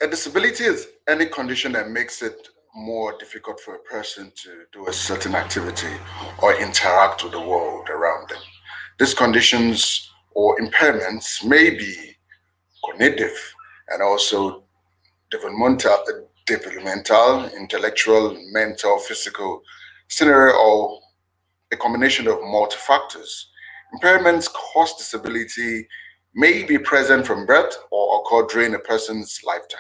A disability is any condition that makes it more difficult for a person to do a certain activity or interact with the world around them. These conditions or impairments may be cognitive and also developmental, intellectual, mental, physical, scenario, or a combination of multi factors. Impairments cause disability may be present from birth or occur during a person's lifetime.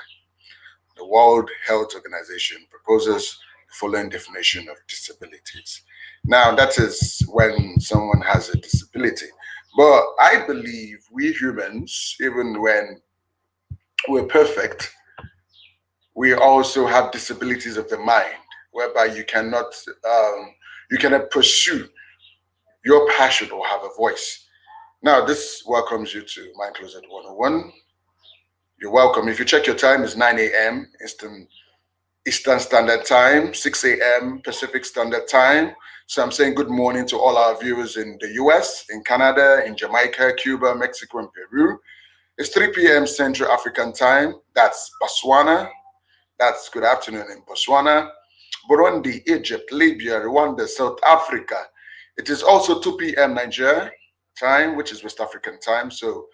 The World Health Organization proposes the following definition of disabilities. Now, that is when someone has a disability. But I believe we humans, even when we're perfect, we also have disabilities of the mind, whereby you cannot pursue your passion or have a voice. Now, this welcomes you to Mind Closet 101. You're welcome. If you check your time, it's 9 a.m. Eastern Standard Time, 6 a.m. Pacific Standard Time. So I'm saying good morning to all our viewers in the US, in Canada, in Jamaica, Cuba, Mexico, and Peru. It's 3 p.m. Central African Time. That's Botswana. That's good afternoon in Botswana. Burundi, Egypt, Libya, Rwanda, South Africa. It is also 2 p.m. Nigeria time, which is West African time. So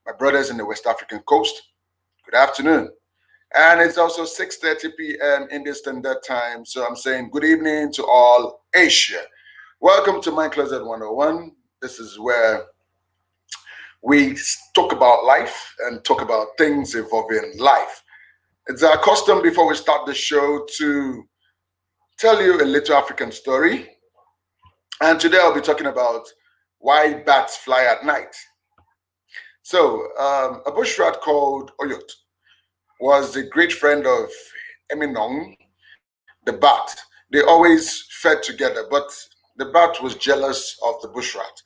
my brothers in the West African coast, good afternoon. And it's also 6:30 p.m. Indian Standard Time. So I'm saying good evening to all Asia. Welcome to My Closet 101. This is where we talk about life and talk about things involving life. It's our custom before we start the show to tell you a little African story. And today I'll be talking about why bats fly at night. So a bush rat called Oyot was a great friend of Eminong, the bat. They always fed together, but the bat was jealous of the bush rat.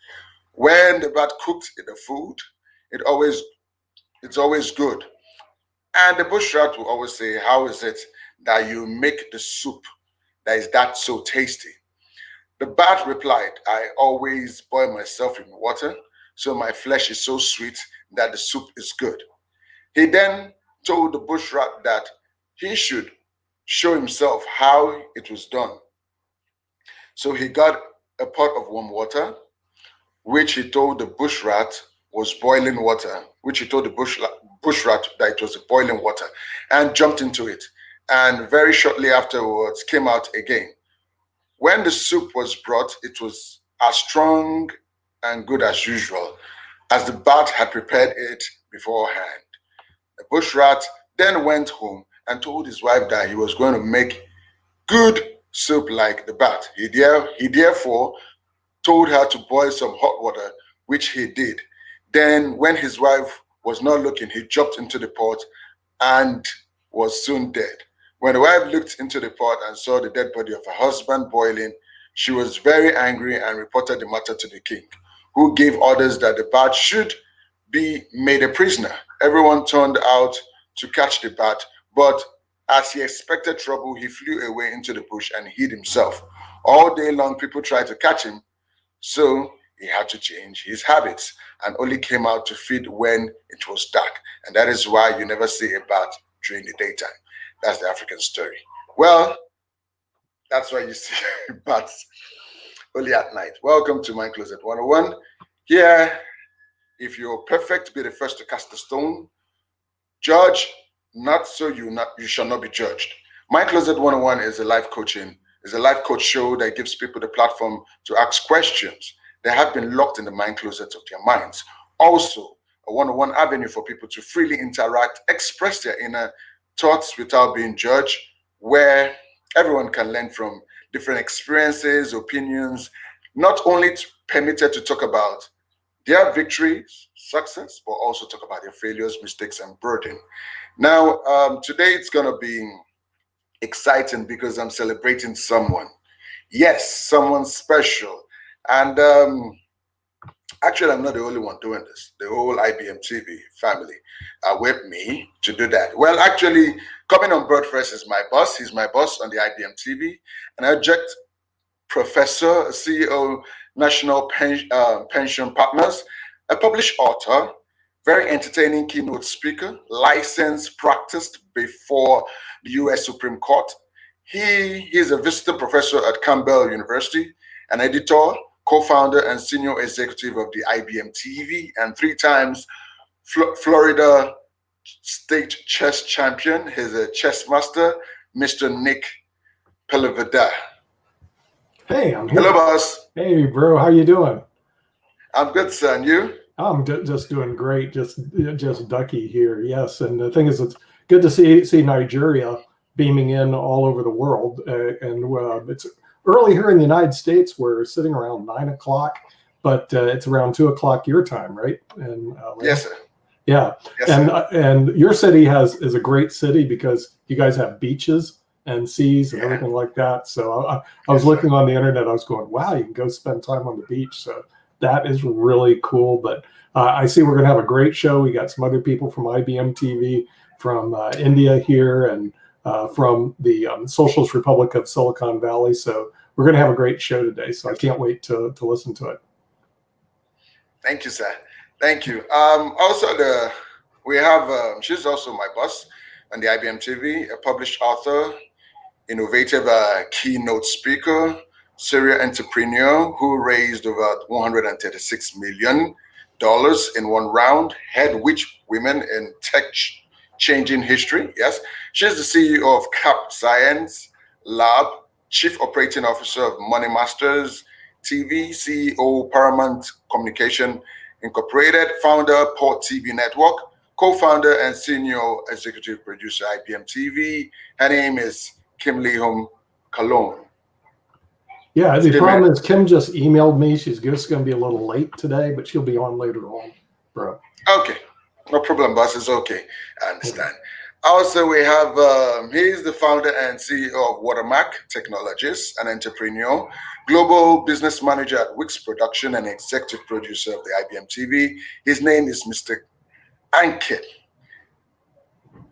When the bat cooked the food, it always it's always good. And the bush rat will always say, "How is it that you make the soup that is that so tasty?" The bat replied, "I always boil myself in water, so my flesh is so sweet that the soup is good." He then told the bush rat that he should show himself how it was done. So he got a pot of warm water, which he told the bush rat was boiling water, which he told the bush rat that it was boiling water, and jumped into it. And very shortly afterwards came out again. When the soup was brought, it was as strong and good as usual, as the bat had prepared it beforehand. The bush rat then went home and told his wife that he was going to make good soup like the bat. He therefore told her to boil some hot water, which he did. Then, when his wife was not looking, he jumped into the pot and was soon dead. When the wife looked into the pot and saw the dead body of her husband boiling, she was very angry and reported the matter to the king, who gave orders that the bat should be made a prisoner. Everyone turned out to catch the bat, but as he expected trouble, he flew away into the bush and hid himself. All day long, people tried to catch him, so he had to change his habits and only came out to feed when it was dark. And that is why you never see a bat during the daytime. That's the African story. Well, that's why you see bats only at night. Welcome to My Closet 101. Here, if you're perfect, be the first to cast a stone. Judge not, so you shall not be judged. My Closet 101 is a life coach show that gives people the platform to ask questions that have been locked in the mind closet of their minds. Also, a one-on-one avenue for people to freely interact, express their inner thoughts without being judged, where everyone can learn from different experiences, opinions, not only permitted to talk about their victories, success, but also talk about their failures, mistakes, and burden. Now, today it's going to be exciting because I'm celebrating someone. Yes, someone special. And actually, I'm not the only one doing this. The whole IBM TV family are with me to do that. Well, actually, coming on board first is my boss. He's my boss on the IBM TV, an adjunct professor, CEO, National Pension Partners, a published author, very entertaining keynote speaker, licensed, practiced before the U.S. Supreme Court. He is a visiting professor at Campbell University, an editor, co-founder, and senior executive of the IBM TV, and 3 times Florida state chess champion. He's a chess master, Mr. Nick Pelevada. Hey, I'm here. Hello, boss. Hey, bro. How you doing? I'm good, son. You? I'm just doing great. Just ducky here. Yes, and the thing is, it's good to see Nigeria beaming in all over the world, and it's early here in the United States. We're sitting around 9 o'clock, but it's around 2 o'clock your time, right? And yes, sir. Yeah, yes, and your city is a great city because you guys have beaches and seas and everything like that. So I was looking on the internet. I was going, wow, you can go spend time on the beach. So that is really cool. But I see we're going to have a great show. We got some other people from IBM TV, from India here, and from the Socialist Republic of Silicon Valley. So we're going to have a great show today. So I can't wait to listen to it. Thank you, sir. Thank you. Also, we have, she's also my boss on the IBM TV, a published author, innovative keynote speaker, serial entrepreneur who raised over $136 million in one round, head which women in tech changing history. Yes, she's the CEO of Cap Science Lab, Chief Operating Officer of Money Masters TV, CEO Paramount Communication Incorporated, founder Port TV Network, co-founder and senior executive producer IBM TV. Her name is Kim Lehum Cologne. Yeah, the problem is Kim just emailed me. She's just going to be a little late today, but she'll be on later on, bro. Okay, no problem, boss. It's okay. I understand. Also, we have, he's the founder and CEO of Watermark Technologies, an entrepreneur, global business manager at Wix Production, and executive producer of the IBM TV. His name is Mr. Ankit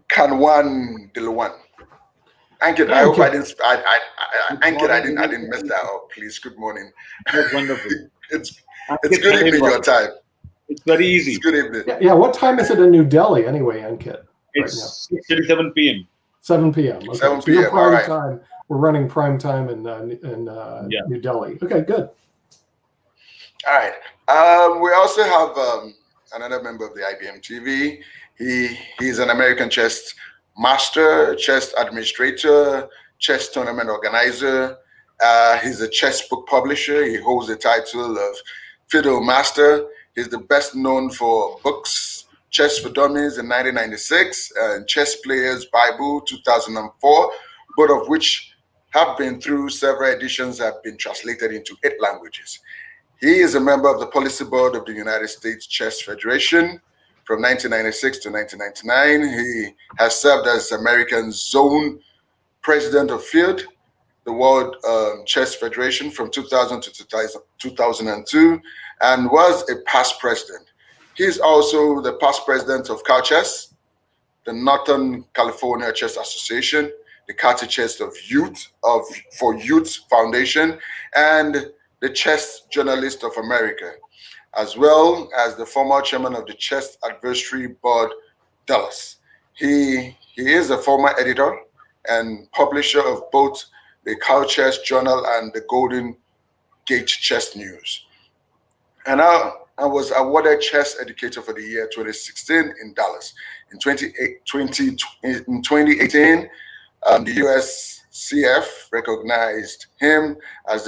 Kanwan Dilwan. Ankit, I hope I didn't. Ankit, I didn't mess that up. Please, good morning. That's wonderful. it's good evening your time. It's very easy. It's good evening. Yeah. What time is it in New Delhi anyway, Ankit? It's 6:37 p.m. 7 p.m. Okay. 7 p.m. So prime right. time. We're running prime time in New Delhi. Okay, good. All right. We also have another member of the IBM TV. He's an American chess master, chess administrator, chess tournament organizer. He's a chess book publisher. He holds the title of Fiddle Master. He's the best known for books Chess for Dummies in 1996 and Chess Players Bible 2004, both of which have been through several editions, have been translated into 8 languages. He is a member of the policy board of the United States Chess Federation from 1996 to 1999. He has served as American Zone President of Field, the World Chess Federation from 2000 to 2002, and was a past president. He's also the past president of CalChess, the Northern California Chess Association, the Carter Chess for Youth Foundation, and the Chess Journalist of America, as well as the former chairman of the Chess Advisory Board, Dallas. He is a former editor and publisher of both the CalChess Journal and the Golden Gate Chess News. And I was awarded Chess Educator for the Year 2016 in Dallas. In 2018, the USCF recognized him as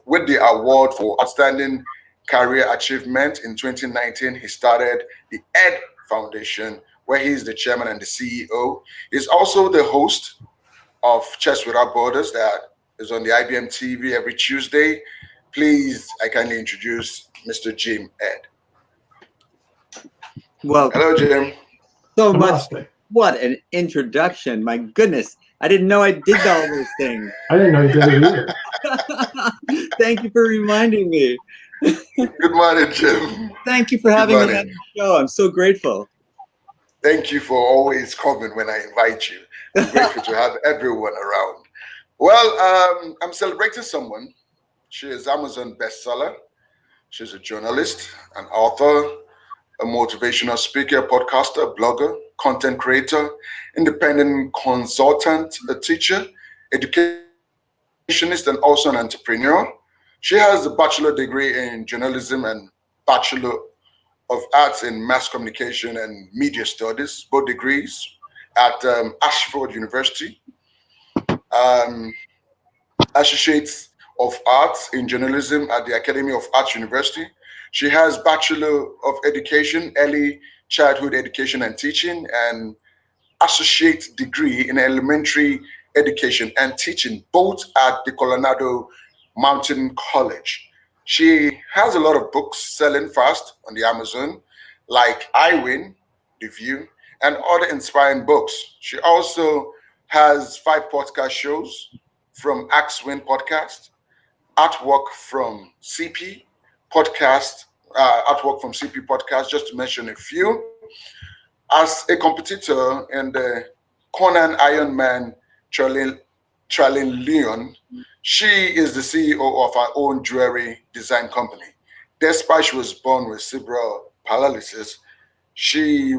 with the award for Outstanding Career Achievement. In 2019, he started the ED Foundation, where he's the chairman and the CEO. He's also the host of Chess Without Borders that is on the IBM TV every Tuesday. Please, I kindly introduce Mr. Jim Ed. Well, hello, Jim. So much. What an introduction. My goodness. I didn't know I did all those things. I didn't know you did it either. Thank you for reminding me. Good morning, Jim. Thank you for having me on the show. I'm so grateful. Thank you for always coming when I invite you. I'm grateful to have everyone around. Well, I'm celebrating someone. She is Amazon bestseller. She's a journalist, an author, a motivational speaker, podcaster, blogger, content creator, independent consultant, a teacher, educationist, and also an entrepreneur. She has a bachelor degree in journalism and bachelor of arts in mass communication and media studies, both degrees at Ashford University. Um, Associate of Arts in Journalism at the Academy of Arts University. She has Bachelor of Education, Early Childhood Education and Teaching, and Associate degree in Elementary Education and Teaching, both at the Colorado Mountain College. She has a lot of books selling fast on the Amazon, like I Win, The View, and other inspiring books. She also has 5 podcast shows from Axe Win Podcast, Artwork from CP Podcast, just to mention a few. As a competitor in the Conan Ironman Tralin Leon, she is the CEO of her own jewelry design company. Despite she was born with cerebral paralysis, she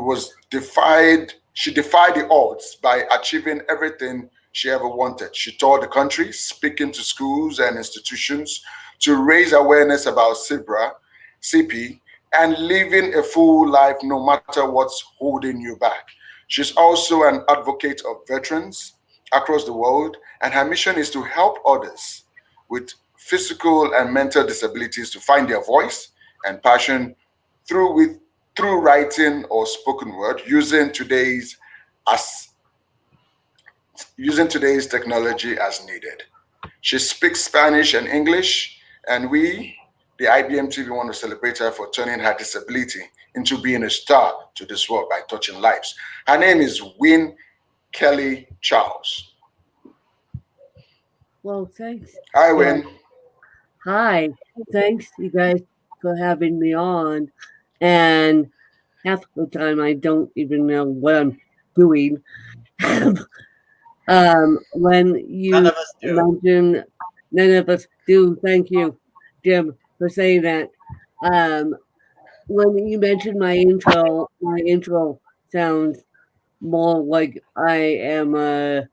defied the odds by achieving everything she ever wanted. She toured the country, speaking to schools and institutions to raise awareness about CP, and living a full life no matter what's holding you back. She's also an advocate of veterans across the world, and her mission is to help others with physical and mental disabilities to find their voice and passion through with through writing or spoken word as using today's technology as needed. She speaks Spanish and English, and we, the IBM TV, want to celebrate her for turning her disability into being a star to this world by touching lives. Her name is Win Kelly Charles. Well, thanks. Hi, Win. Hi. Thanks, you guys, for having me on. And half the time, I don't even know what I'm doing. When you None of us do. mention, none of us do. Thank you, Jim, for saying that. When you mentioned my intro sounds more like I am a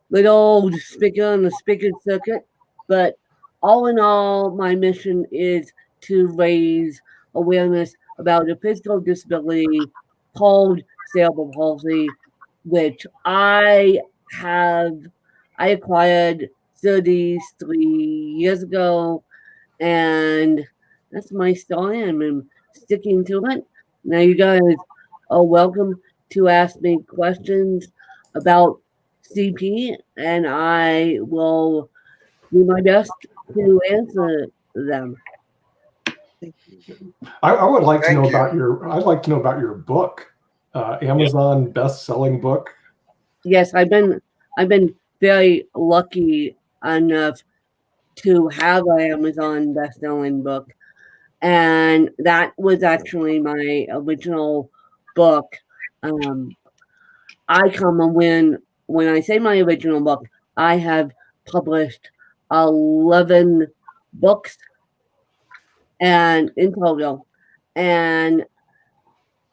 little old speaker on the speaker circuit. But all in all, my mission is to raise awareness about a physical disability called cerebral palsy, which I acquired 33 years ago, and that's my story. I'm sticking to it. Now, you guys are welcome to ask me questions about CP, and I will do my best to answer them. I would like to Thank know you. about I'd like to know about your book, Amazon best-selling book. Yes, I've been very lucky enough to have an Amazon best-selling book, and that was actually my original book. I come when I say my original book, I have published 11 books and in total, and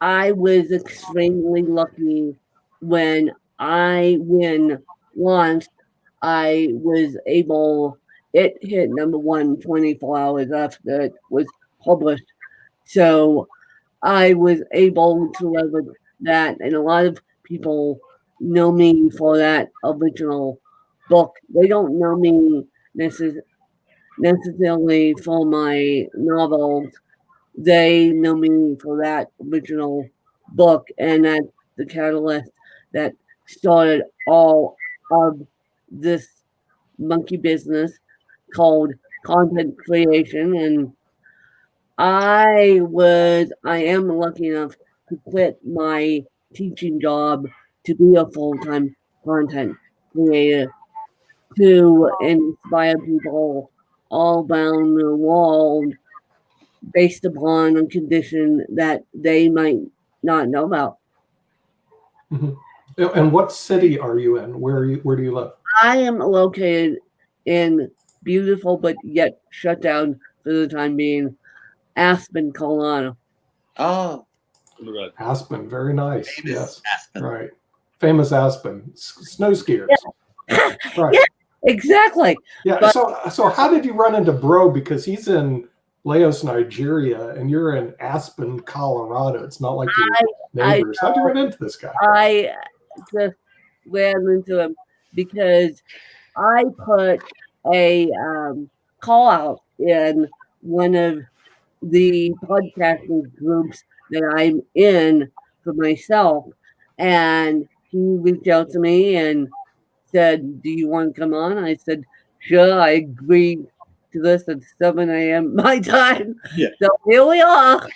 I was extremely lucky when I win launched. I was able. It hit number one 24 hours after it was published, so I was able to leverage that, and a lot of people know me for that original book. They don't know me necessarily for my novels. They know me for that original book, and that's the catalyst that started all of this monkey business called content creation. And I am lucky enough to quit my teaching job to be a full-time content creator to inspire people all around the world based upon a condition that they might not know about. Mm-hmm. And what city are you in? Where do you live? I am located in beautiful but yet shut down for the time being Aspen, Colorado. Oh, Colorado. Aspen, very nice. famous Yes, Aspen. right. Famous Aspen, snow skiers. Right. Yeah, exactly. Yeah. But So how did you run into Bro? Because he's in Laos, Nigeria, and you're in Aspen, Colorado. It's not like you're I neighbors. How'd you run into this guy? I just ran into him because I put a call out in one of the podcasting groups that I'm in for myself, and he reached out to me and said, "Do you want to come on?" I said, "Sure." I agreed to this at 7 a.m. my time. Yeah. So here we are.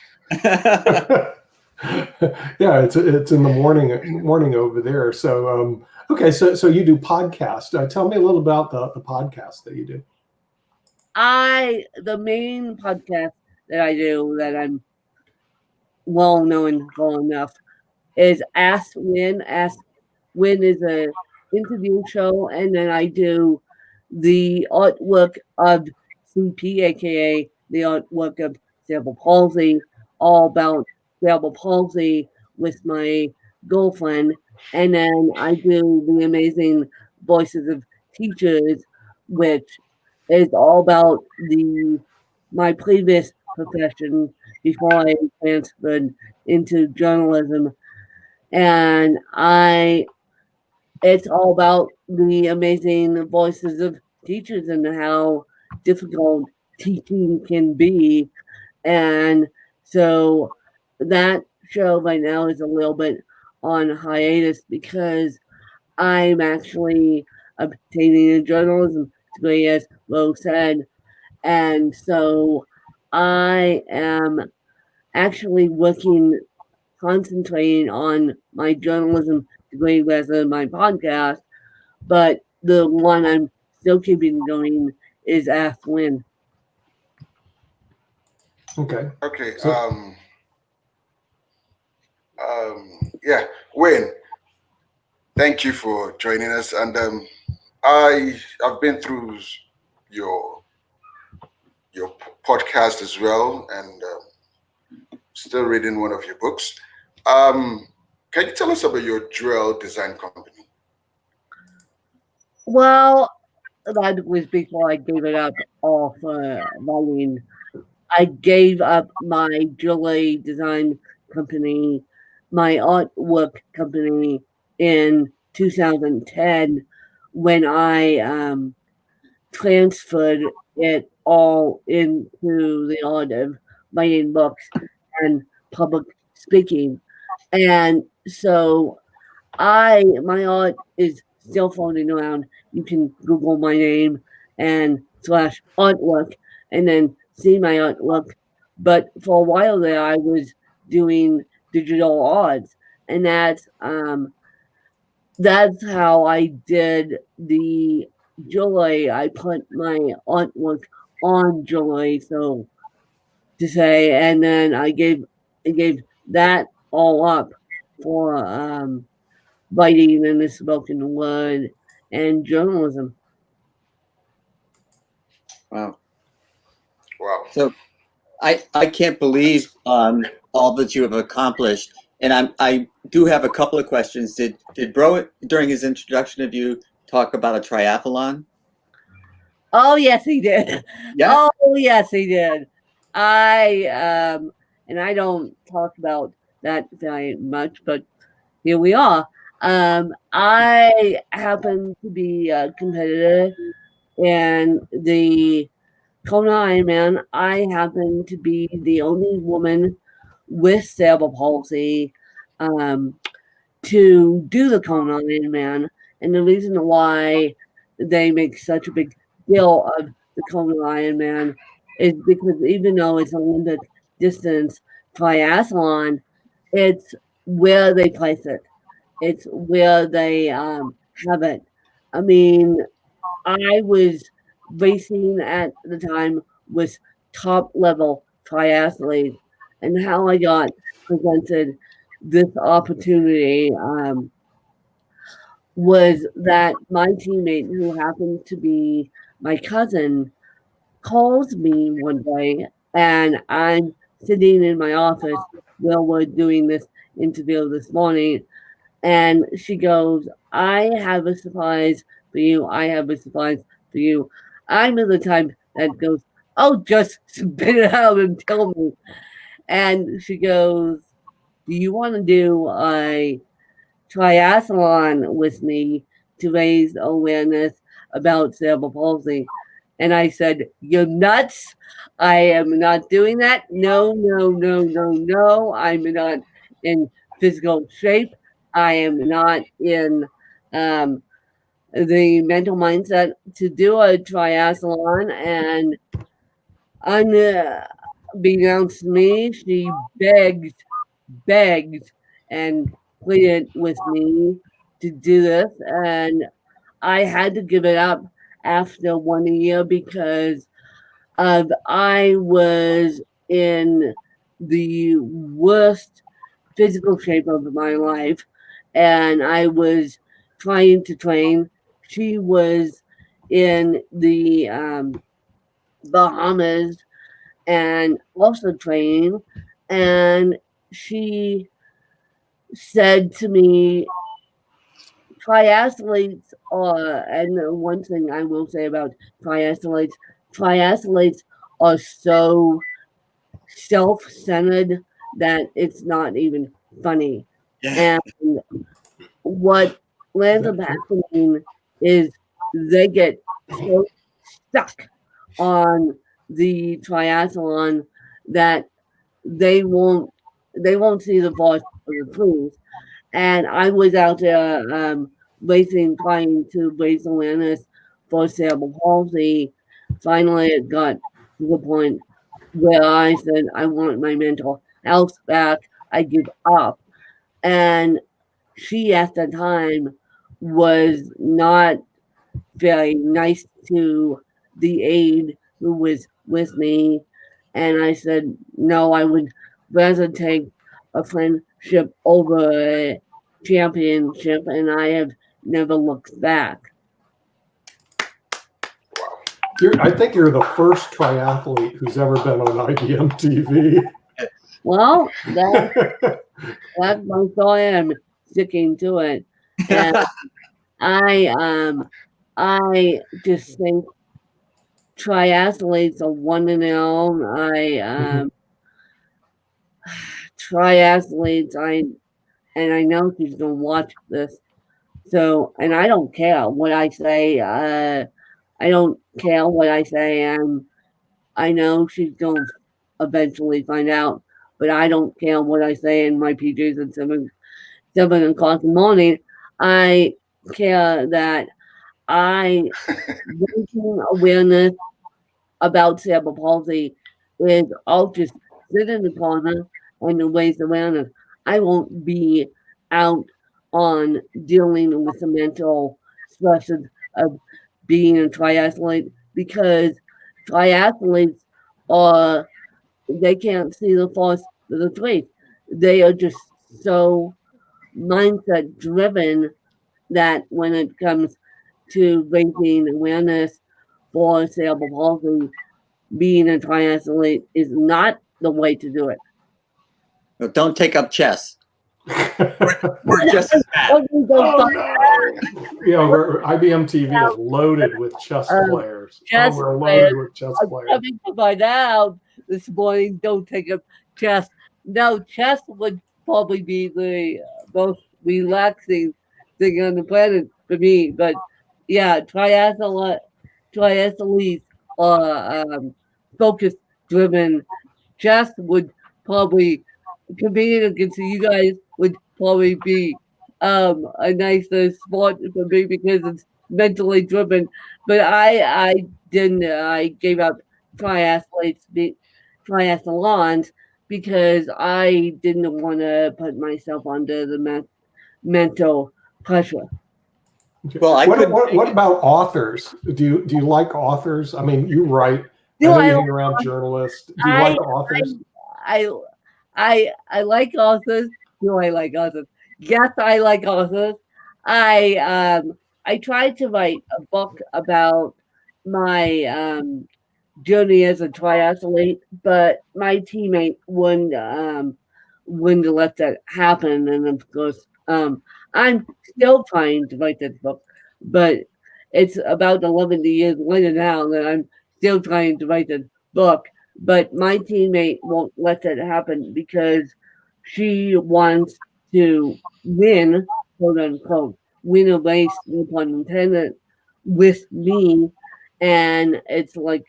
Yeah, it's in the morning over there. So okay, so you do podcast. Tell me a little about the podcast that you do. The main podcast that I do that I'm well known for enough is Ask Win. Ask Win is a interview show, and then I do the artwork of CP, aka the artwork of cerebral palsy, all about cerebral palsy with my girlfriend, and then I do the amazing voices of teachers, which is all about the my previous profession before I transferred into journalism, and it's all about the amazing voices of teachers and how difficult teaching can be. And so that show right now is a little bit on hiatus because I'm actually obtaining a journalism degree, as Rose said. And so I am actually concentrating on my journalism degree rather than my podcast, but the one I'm still keeping going is Ask Win. Okay. Okay. So Yeah, Wayne, thank you for joining us. And I've been through your podcast as well, and still reading one of your books. Can you tell us about your drill design company? Well, that was before I gave it up all for writing. I gave up my jewelry design company, my artwork company in 2010 when I transferred it all into the art of writing books and public speaking. And so my art is still floating around. You can Google my name and slash artwork and then see my artwork. But for a while there I was doing digital arts, and that's how I did the jewelry. I put my artwork on jewelry, so to say, and then I gave that all up for writing in the spoken word and journalism. Wow. Wow. So I can't believe all that you have accomplished. And I do have a couple of questions. Did Bro during his introduction of you talk about a triathlon? Oh yes, he did. Yeah. Oh yes, he did. I and I don't talk about that very much, but here we are. I happen to be a competitor in the Kona Ironman. I happen to be the only woman with cerebral palsy to do the Kona Ironman, and the reason why they make such a big deal of the Kona Ironman is because even though it's Olympic distance triathlon, it's where they place it. It's where they have it. I mean, I was racing at the time with top level triathletes, and how I got presented this opportunity was that my teammate, who happened to be my cousin, calls me one day, and I'm sitting in my office Will were doing this interview this morning, and she goes, I have a surprise for you. I have a surprise for you. I'm the type that goes, oh, just spit it out and tell me. And she goes, do you want to do a triathlon with me to raise awareness about cerebral palsy? And I said, you're nuts. I am not doing that. No, no, no, no, no. I'm not in physical shape. I am not in um, the mental mindset to do a triathlon. And unbeknownst to me, she begged and pleaded with me to do this. And I had to give it up after 1 year because I was in the worst physical shape of my life, and I was trying to train. She was in the Bahamas and also training, and she said to me, triathletes are, and one thing I will say about triathletes are so self-centered that it's not even funny. And what lands up happening is they get so stuck on the triathlon that they won't see the forest for the trees. And I was out there racing, trying to raise awareness for cerebral palsy. Finally, it got to the point where I said, I want my mental health back. I give up. And she, at the time, was not very nice to the aide who was with me. And I said, no, I would rather take a friendship over a championship. And I have never looked back. I think you're the first triathlete who's ever been on IBM TV. Well, that's my story. I'm sticking to it. And I just think triathletes are one in their own. Triathletes, and I know she's gonna watch this. So, and I don't care what I say. I don't care what I say, and I know she's gonna eventually find out. But I don't care what I say in my PJs at 7 o'clock in the morning. I care that I raising awareness about cerebral palsy is I'll just sit in the corner and raise awareness. I won't be out on dealing with the mental stresses of being a triathlete because triathletes are they can't see the forest for the trees. They are just so mindset driven that when it comes to raising awareness for cerebral palsy, being a triathlete is not the way to do it. No, don't take up chess. We're just as bad. IBM TV is loaded with chess players. We're loaded with chess players. I'm coming to find out this morning, don't take up chess. No, chess would probably be the most relaxing thing on the planet for me. But yeah, triathletes are focus driven. Chess would probably competing against you guys would probably be a nicer sport for me because it's mentally driven. But I didn't. I gave up triathlons because I didn't want to put myself under the mental pressure. Well, what about authors? Do you like authors? I mean, you write. I know you hang around journalists. Do you like authors? I like authors. Do I like authors? Yes, I like authors. I tried to write a book about my journey as a triathlete, but my teammate wouldn't when to let that happen. And of course, I'm still trying to write this book, but it's about 11 years later now that I'm still trying to write this book. But my teammate won't let that happen because she wants to win, quote unquote, win a race, no pun intended, with me. And it's like,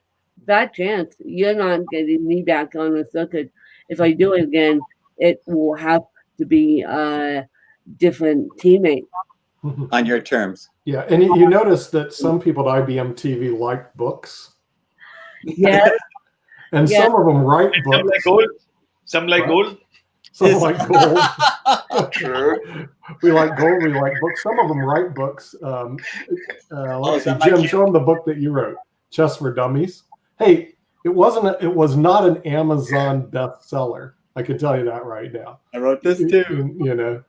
that chance, you're not getting me back on the circuit. If I do it again, it will have to be a different teammate. On your terms. Yeah, and you notice that some people at IBM TV like books, Yes, and Yeah. some of them write Some like books. gold. Some like What? gold. Some Yes. like gold. True. We like gold. We like books. Some of them write books. Let's see, that might Jim, count. show them the book that you wrote, Chess for Dummies. Hey, it was not an Amazon bestseller. I can tell you that right now. I wrote this too. You know,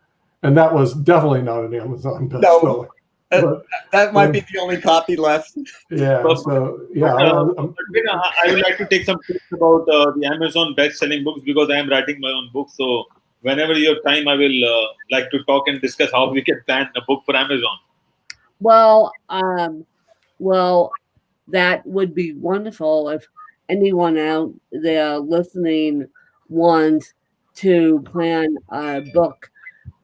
and that was definitely not an Amazon No. bestseller. But That might be the only copy left. yeah, But- so yeah, I would like to take some tips about the Amazon best-selling books because I am writing my own book. So whenever you have time, I will like to talk and discuss how we can plan a book for Amazon. well, that would be wonderful if anyone out there listening wants to plan a book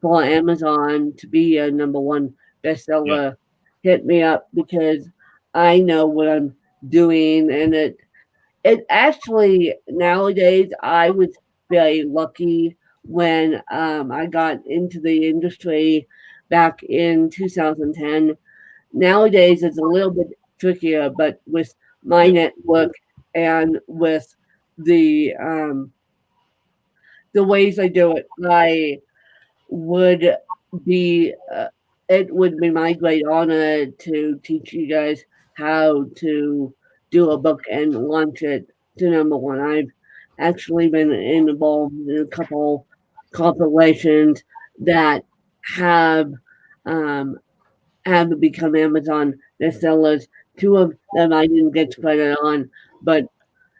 for Amazon to be a #1 bestseller. Hit me up because I know what I'm doing, and it actually nowadays I was very lucky when I got into the industry back in 2010. Nowadays it's a little bit trickier, but with my network and with the ways I do it, I would be it would be my great honor to teach you guys how to do a book and launch it to #1. I've actually been involved in a couple compilations that have um, have become Amazon bestsellers. Two of them I didn't get credit on, but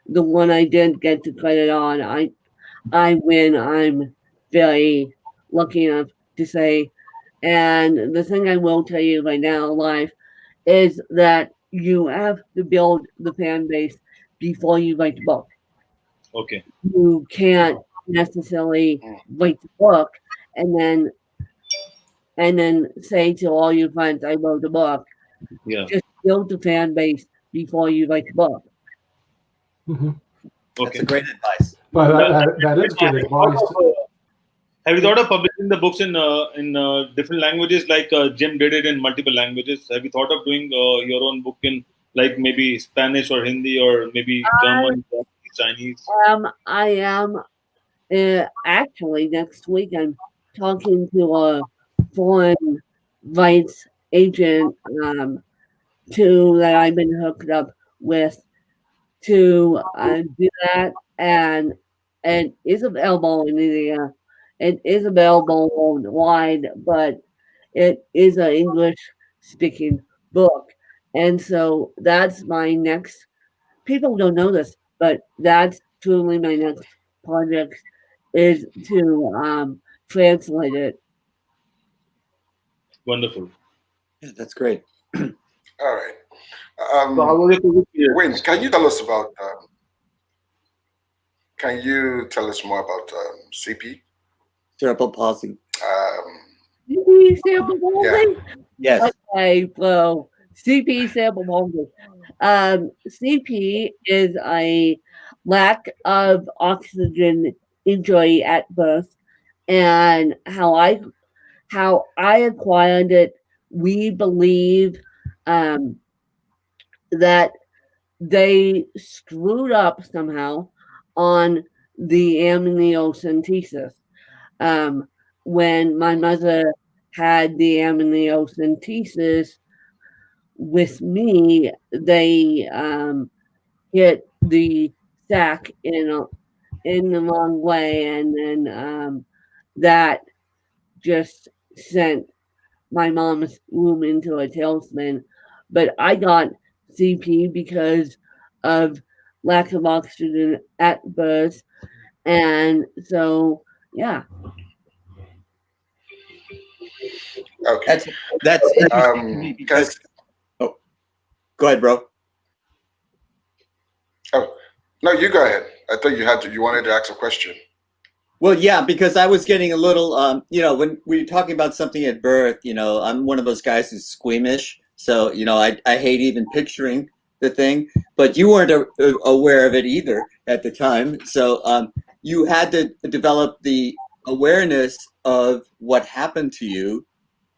the one I did get the credit on, I win. I'm very lucky enough to say. And the thing I will tell you right now, live, is that you have to build the fan base before you write the book. Okay. You can't necessarily write the book and then say to all your friends, "I wrote the book." Yeah. Just build the fan base before you write the book. mhm. That's Okay. a great advice. But that is good advice. Have you thought of publishing the books in different languages, like Jim did it in multiple languages? Have you thought of doing your own book in like maybe Spanish or Hindi or maybe German, Chinese? I am actually next week. I'm talking to a foreign rights agent that I've been hooked up with to do that, and it is available in India. It is available worldwide, but it is an English speaking book, and so that's my next. People don't know this, but that's truly my next project is to translate it. Wonderful. Yeah, that's great. All right. So how was your COVID period? Wayne, can you tell us about? Can you tell us more about CP? Cerebral palsy. CP sample molding? Yes. Okay, so CP sample molding. CP is a lack of oxygen injury at birth, and how I acquired it. We believe that they screwed up somehow on the amniocentesis. Um, when my mother had the amniocentesis with me, they hit the sac in the wrong way, and then that just sent my mom's womb into a tailspin. But I got CP because of lack of oxygen at birth, and so Yeah. Okay. That's interesting to me because. Oh, go ahead, bro. Oh, no, you go ahead. I thought you wanted to ask a question. Well, yeah, because I was getting a little, when we were talking about something at birth, I'm one of those guys who's squeamish. So, I hate even picturing the thing, but you weren't aware of it either at the time. So, you had to develop the awareness of what happened to you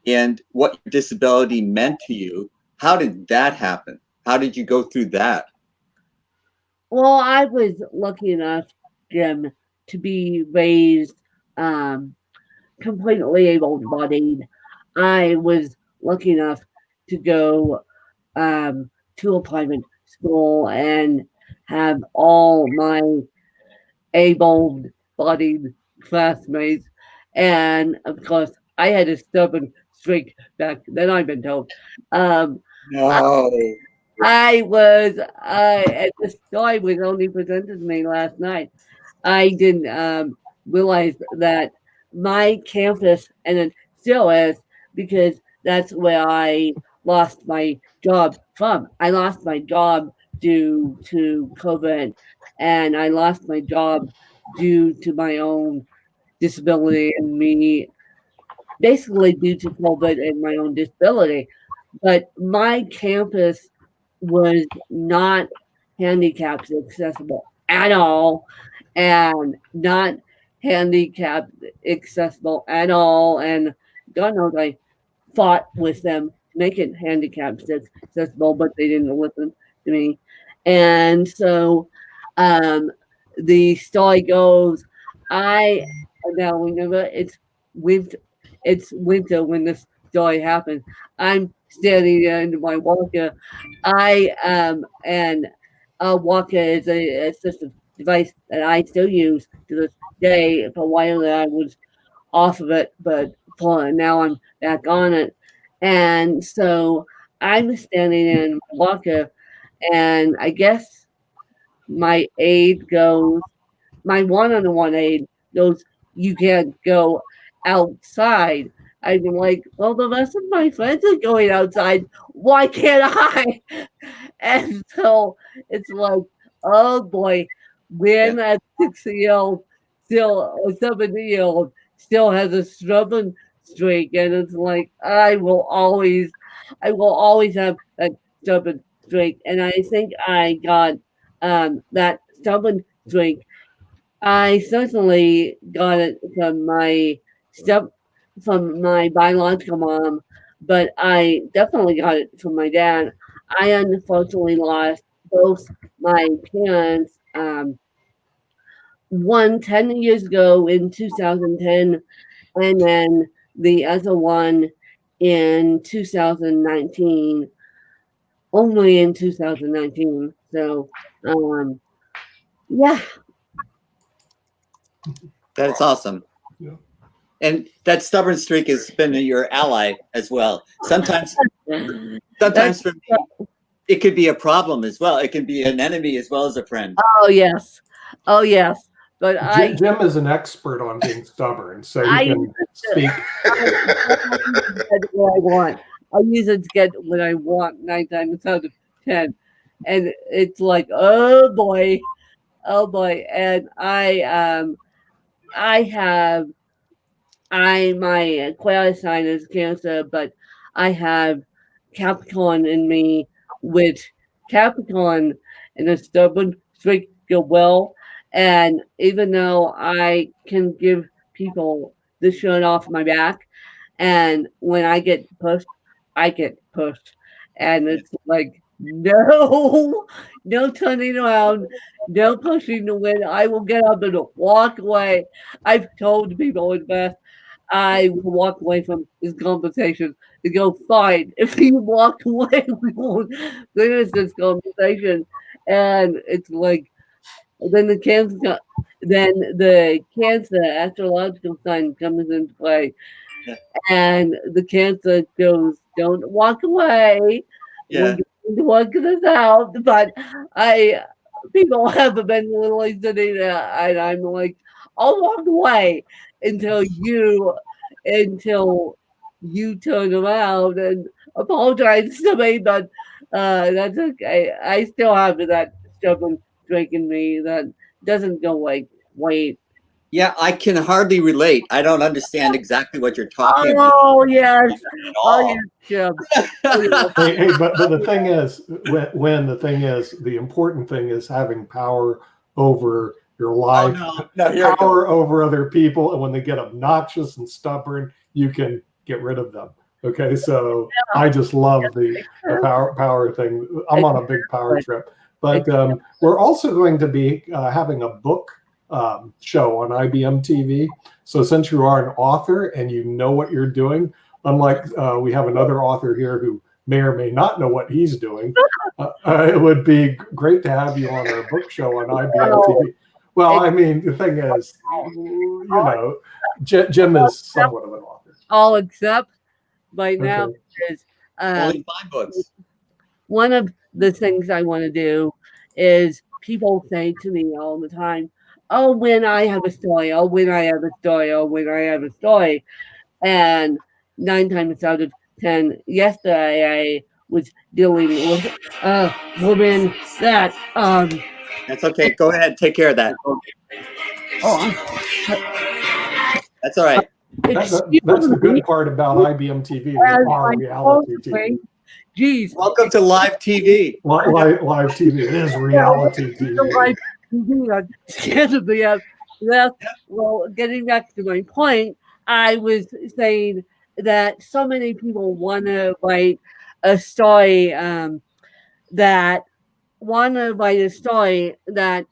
and what your disability meant to you. How did that happen? How did you go through that? Well, I was lucky enough, Jim, to be raised um, completely able-bodied. I was lucky enough to go to a private school and have all my able-bodied classmates, and of course, I had a stubborn streak back then. I've been told. I, No. and the story was only presented to me last night. I didn't realize that my campus, and it still is, because that's where I lost my job from. I lost my job due to COVID, and I lost my job due to my own disability and me basically due to COVID and my own disability. But my campus was not handicapped accessible at all, and not handicapped accessible at all. And God knows I fought with them to make it handicapped accessible, but they didn't listen to me. And so um, the story goes, I now remember winter. It's winter when this story happened. I'm standing in my walker. And a walker is a assistive device that I still use to this day. For a while there, I was off of it, but now I'm back on it. And so I'm standing in my walker, and I guess my aide goes, my one-on-one aide goes, "You can't go outside." I'm like, "Well, the rest of my friends are going outside. Why can't I?" And so it's like, oh boy, Yeah. when a 6-year-old still or 7-year-old still has a stubborn streak, and it's like I will always have that stubborn streak, and I think I got that stubborn streak. I certainly got it step from my biological mom, but I definitely got it from my dad. I unfortunately lost both my parents. One 10 years ago in 2010, and then the other one in 2019, only in 2019. So, yeah. That's awesome. Yeah. And that stubborn streak has been your ally as well. Sometimes That's, for me, it could be a problem as well. It can be an enemy as well as a friend. oh, yes. Oh, yes. But Jim is an expert on being stubborn, so he I can speak. get what I want. I use it to get what I want 9 times out of 10. And it's like, oh boy, and I have my Aquarius sign is Cancer, but I have Capricorn in me, which Capricorn and a stubborn streak go well. And even though I can give people the shirt off my back, and when I get pushed, I get pushed. And it's like, no, no turning around, no pushing the wind. I will get up and walk away. I've told people in the past, I will walk away from this conversation to go, fine. If you walk away, we won't finish this conversation. And it's like, then the cancer astrological sign comes into play, Yeah. and the cancer goes, "Don't walk away. We're Yeah. going to work this out." But people haven't been listening, and I'm like, "I'll walk away." until you turn around and apologize to me, but that's okay. I still have that stubborn streak in me that doesn't go like, wait. Yeah, I can hardly relate. I don't understand exactly what you're talking about Oh yes, at oh all. yes, Jim. Oh, yes. Hey, but the thing is, the important thing is having power over your Oh life, no, here it power goes. over other people, and when they get obnoxious and stubborn, you can get rid of them. Okay, so I just love the power thing. I'm on a big power trip, but we're also going to be having a book show on IBM TV. So since you are an author and you know what you're doing, unlike we have another author here who may or may not know what he's doing, it would be great to have you on our book show on IBM TV. Well, I mean, the thing is, you know, Jim is somewhat of an author. All except right now Okay. is Only 5 books. one of the things I want to do is people say to me all the time, "Oh, when I have a story, oh, when I have a story, oh, when I have a story," and 9 times out of 10, yesterday I was dealing with a woman that That's okay. Go ahead. Take care of that. That's all right. That's the good part about IBM TV. We are reality TV. Geez. Welcome to live TV. Live TV. It is reality TV. Well, getting back to my point, I was saying that so many people want to write a story that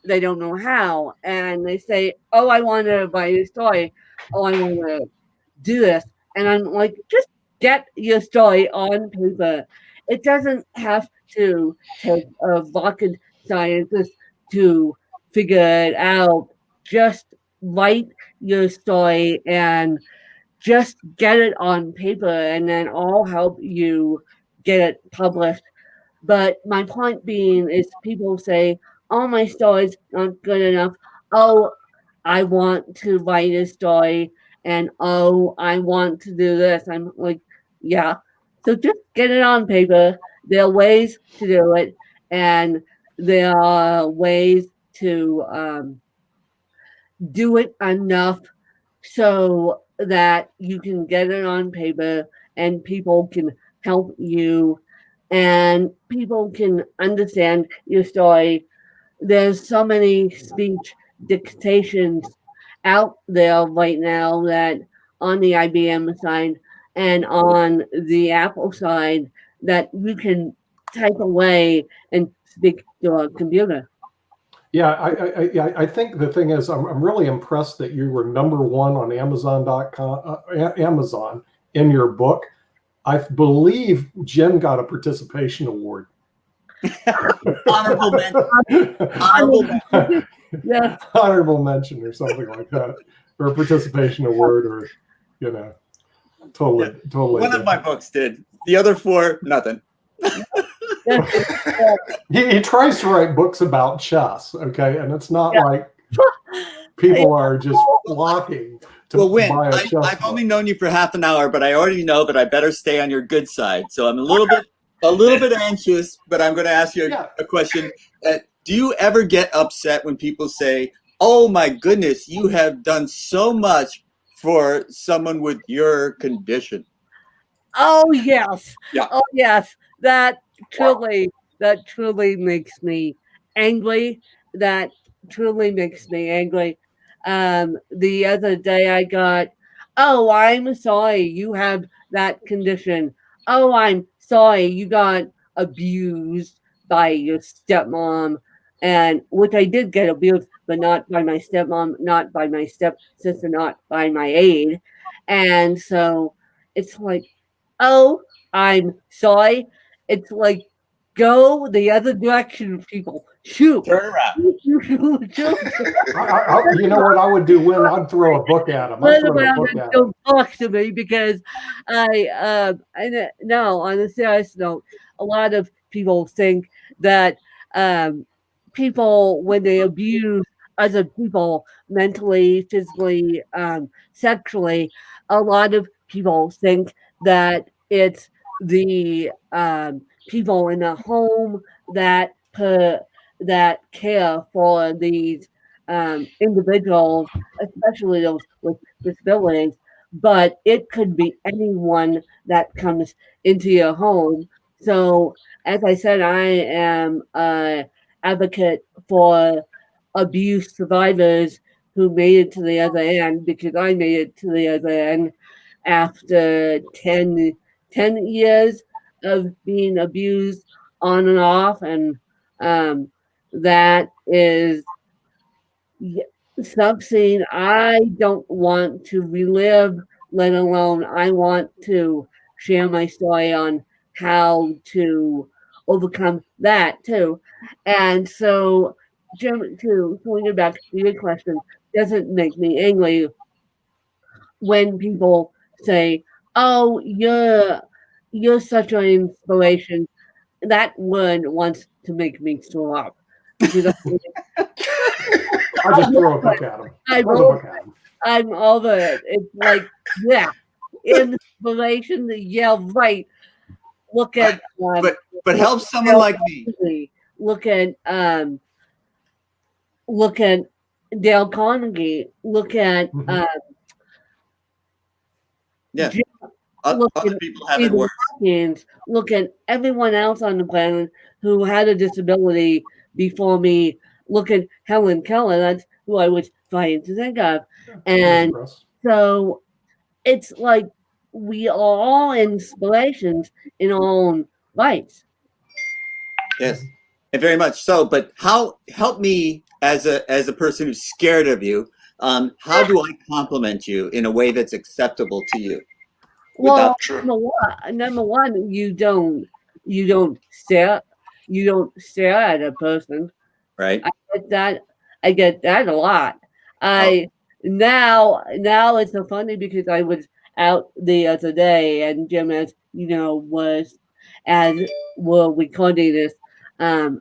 they don't know how, and they say, "Oh, I want to write a story. Oh, I want to do this," and I'm like, just get your story on paper. It doesn't have to take a rocket scientist to figure it out. Just write your story and just get it on paper, and then I'll help you get it published. But my point being is people say, "Oh, my story's not good enough. Oh, I want to write a story, and oh, I want to do this." I'm like, yeah. So just get it on paper. There are ways to do it, and there are ways to do it enough so that you can get it on paper and people can help you and people can understand your story. There's so many speech dictations out there right now that on the IBM side and on the Apple side that you can type away and speak to a computer. Yeah, I think the thing is, I'm really impressed that you were #1 on Amazon.com, Amazon in your book. I believe Jim got a participation award. Honorable mention. Honorable mention. Yeah. Honorable mention or something like that, or a participation award, or totally. One of my books did. The other 4, nothing. He tries to write books about chess, okay, and it's not like people are just flocking to buy a chess book. I've only known you for half an hour, but I already know that I better stay on your good side. So I'm a little bit anxious, but I'm going to ask you a question. Do you ever get upset when people say, "Oh my goodness, you have done so much for someone with your condition"? Oh yes. Yeah. Oh yes. That truly makes me angry. That truly makes me angry. The other day I got, "Oh, I'm sorry you have that condition. Oh, I'm sorry you got abused by your stepmom." And which I did get abused, but not by my stepmom, not by my stepsister, not by my aide. And so it's like, "Oh, I'm sorry." It's like, go the other direction, people. Shoot. Turn around. You know what I would do? I'd throw a book at him. I'd throw a book at him. Don't talk to me because no, on a serious note, a lot of people think that people, when they abuse other people mentally, physically, sexually. A lot of people think that it's the people in the home that that care for these individuals, especially those with disabilities. But it could be anyone that comes into your home. So, as I said, I am an advocate for abuse survivors who made it to the other end, because I made it to the other end after 10 years of being abused on and off. And that is something I don't want to relive, let alone I want to share my story on how to overcome that too. And so, Jim, to get back to your question, doesn't make me angry when people say, "Oh, you're such an inspiration." That word wants to make me throw up, because I just throw a book at him. I Throw the will. book at him. I'm over it. It's like, yeah, inspiration. Yeah, right. Look at But help someone like me. Look at look at Dale Carnegie. Look at Yeah. Jim, Other at people have it Stephen worse. Hawkins. Look at everyone else on the planet who had a disability before me. Look at Helen Keller. That's who I was trying to think of. And so it's like we are all inspirations in our own rights. Yes, and very much so. But help me as a person who's scared of you. How do I compliment you in a way that's acceptable to you? Well, Sure. number one, you don't stare at a person. Right. I get that a lot. Now it's so funny because I was out the other day, and Jim, as you know, as we're recording this, we're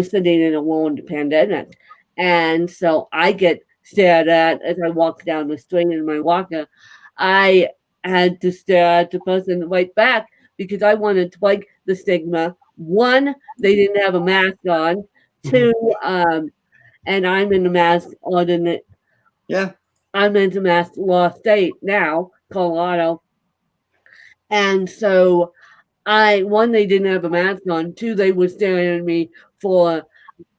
sitting in a world pandemic, and so I get stared at as I walk down the street in my walker. I had to stare at the person right back because I wanted to break the stigma. One, they didn't have a mask on. Two, and I'm in the mask ordinance. Yeah. I'm in the mask law state now, Colorado. And so they didn't have a mask on. Two, they were staring at me for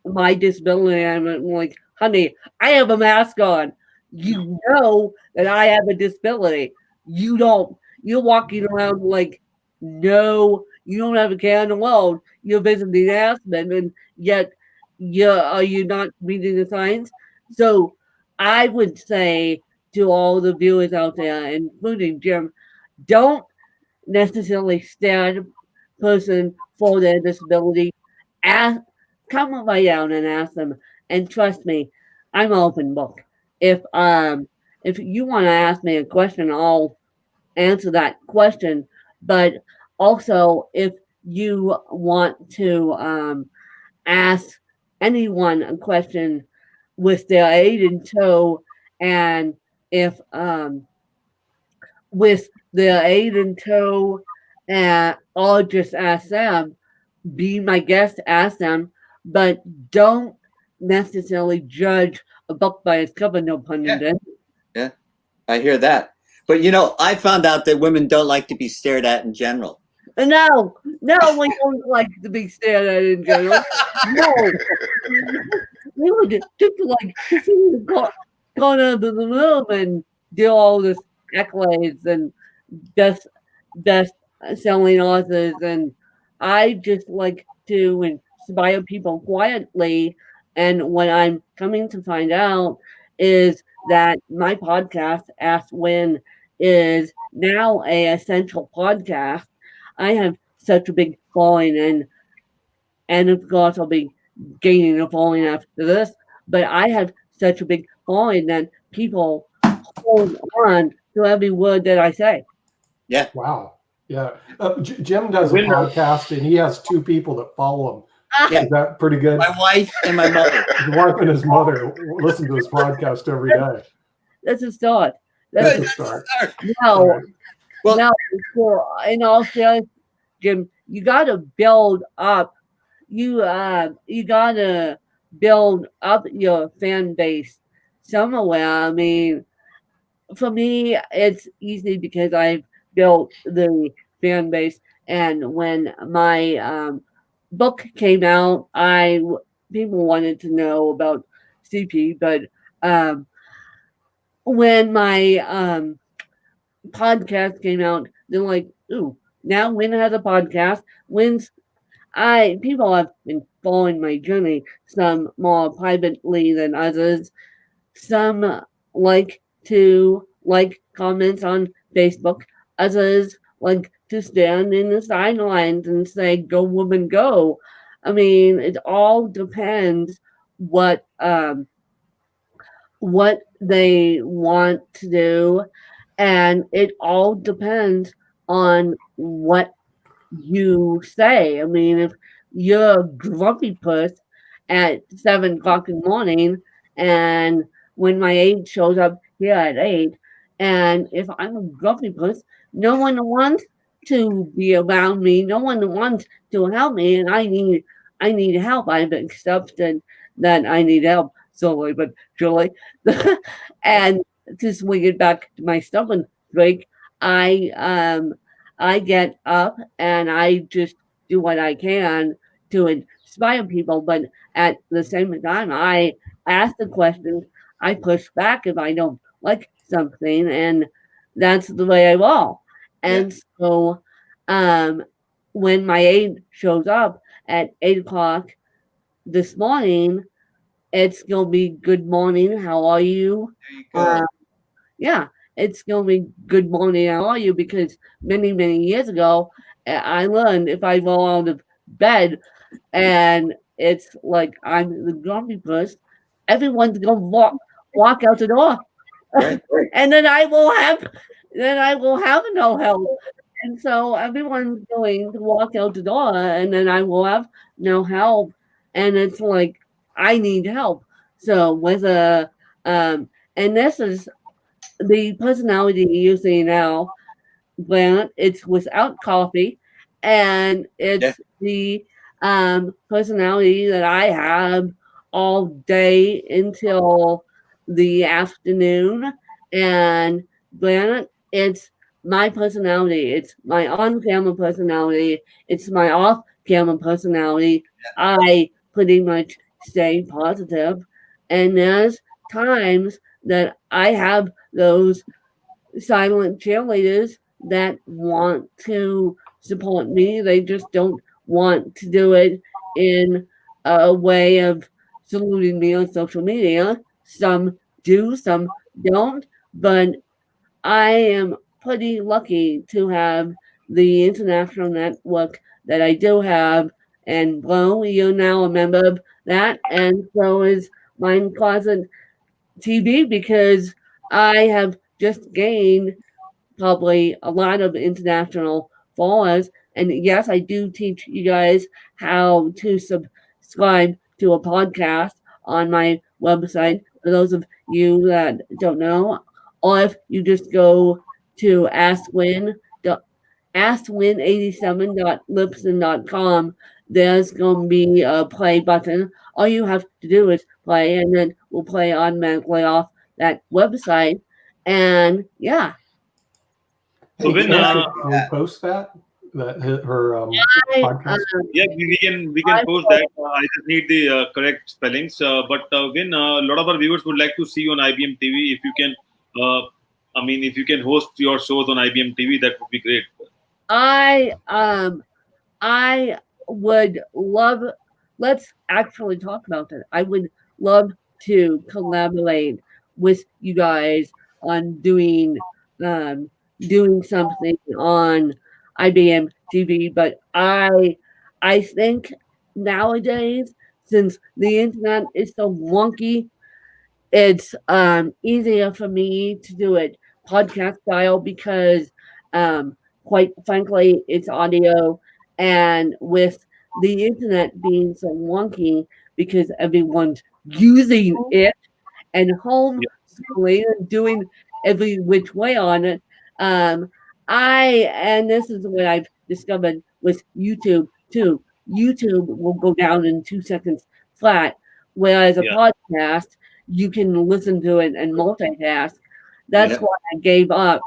my disability. I'm like, honey, I have a mask on. You know that I have a disability. You don't. You're walking around like, no, you don't have a care in the world. You're visiting Aspen, and yet are you not reading the signs? So I would say to all the viewers out there, including Jim, don't necessarily stare at a person for their disability. Ask, come right down and ask them. And trust me, I'm an open book. If you want to ask me a question, I'll answer that question. But also, if you want to ask anyone a question with their aid in tow, and if with their aid in tow, or just ask them, be my guest, ask them, but don't necessarily judge a book by its cover, no pun intended. Yeah, I hear that. But I found out that women don't like to be stared at in general. No, we don't like to be stared at in general. No, we would just like to see you go into the room and do all this accolades and best selling authors, and I just like to inspire people quietly. And what I'm coming to find out is that my podcast, Ask When, is now a essential podcast. I have such a big following, and of course I'll be gaining a following after this. But I have such a big following that people hold on to every word that I say. Yeah. Wow. Yeah. Jim does a podcast, and he has 2 people that follow him Yeah. Is that pretty good? My wife and my mother. His wife and his mother listen to his podcast every day. That's a start. That's That's a start. now. All right. Well- now, in all seriousness, Jim, you got to build up. You got to build up your fan base somewhere. I mean, for me, it's easy because I've built the fan base, and when my book came out, people wanted to know about CP, but um, when my podcast came out, they're like, "Ooh, now Win has a podcast. Win's people have been following my journey, some more privately than others. Some like to like comments on Facebook. Others like to stand in the sidelines and say, "Go woman, go." I mean, it all depends what they want to do, and it all depends on what you say. I mean, if you're a grumpy puss at 7 o'clock in the morning, and when my aide shows up here at 8, and if I'm a grumpy puss, no one wants to be around me. No one wants to help me, and I need help. I've accepted that I need help slowly but surely. And to swing it back to my stubborn streak, I I get up and I just do what I can to inspire people, but at the same time, I ask the questions, I push back if I don't like something, and that's the way I roll. And so, um, when my aide shows up at 8 o'clock this morning, it's gonna be good morning. How are you? There you go. Yeah, it's gonna be good morning. How are you? Because many years ago, I learned if I roll out of bed and it's like I'm the grumpy person, everyone's gonna walk out the door, Right. and then I will have no help. And so everyone's going to walk out the door, and then I will have no help. And it's like I need help. So and this is the personality you see now, Grant, it's without coffee, and it's the personality that I have all day until the afternoon. And Grant, it's my personality. It's my on-camera personality. It's my off-camera personality. I pretty much stay positive, and there's times that I have those silent cheerleaders that want to support me. They just don't want to do it in a way of saluting me on social media. Some do, some don't, but I am pretty lucky to have the international network that I do have. And Bro, you're now a member of that, and so is Mind Closet TV, because I have just gained probably a lot of international followers. And yes, I do teach you guys how to subscribe to a podcast on my website for those of you that don't know. Or if you just go to askwin87.lipson.com, there's going to be a play button. All you have to do is play, and then we'll play automatically off that website. And yeah, So when Can we post that? Her podcast? yeah, we can I post that. I just need the correct spellings. But when a lot of our viewers would like to see you on IBM TV, if you can, if you can host your shows on IBM TV, that would be great. I would love. Let's actually talk about that. I would love to collaborate with you guys on doing something on IBM TV. But I think nowadays, since the internet is so wonky, it's easier for me to do it podcast style because quite frankly it's audio, and with the internet being so wonky because everyone's using it and homeschooling and doing every which way on it. Um, and this is what I've discovered with YouTube too. YouTube will go down in 2 seconds flat, whereas a Yeah. podcast you can listen to it and multitask. That's Yeah. why I gave up.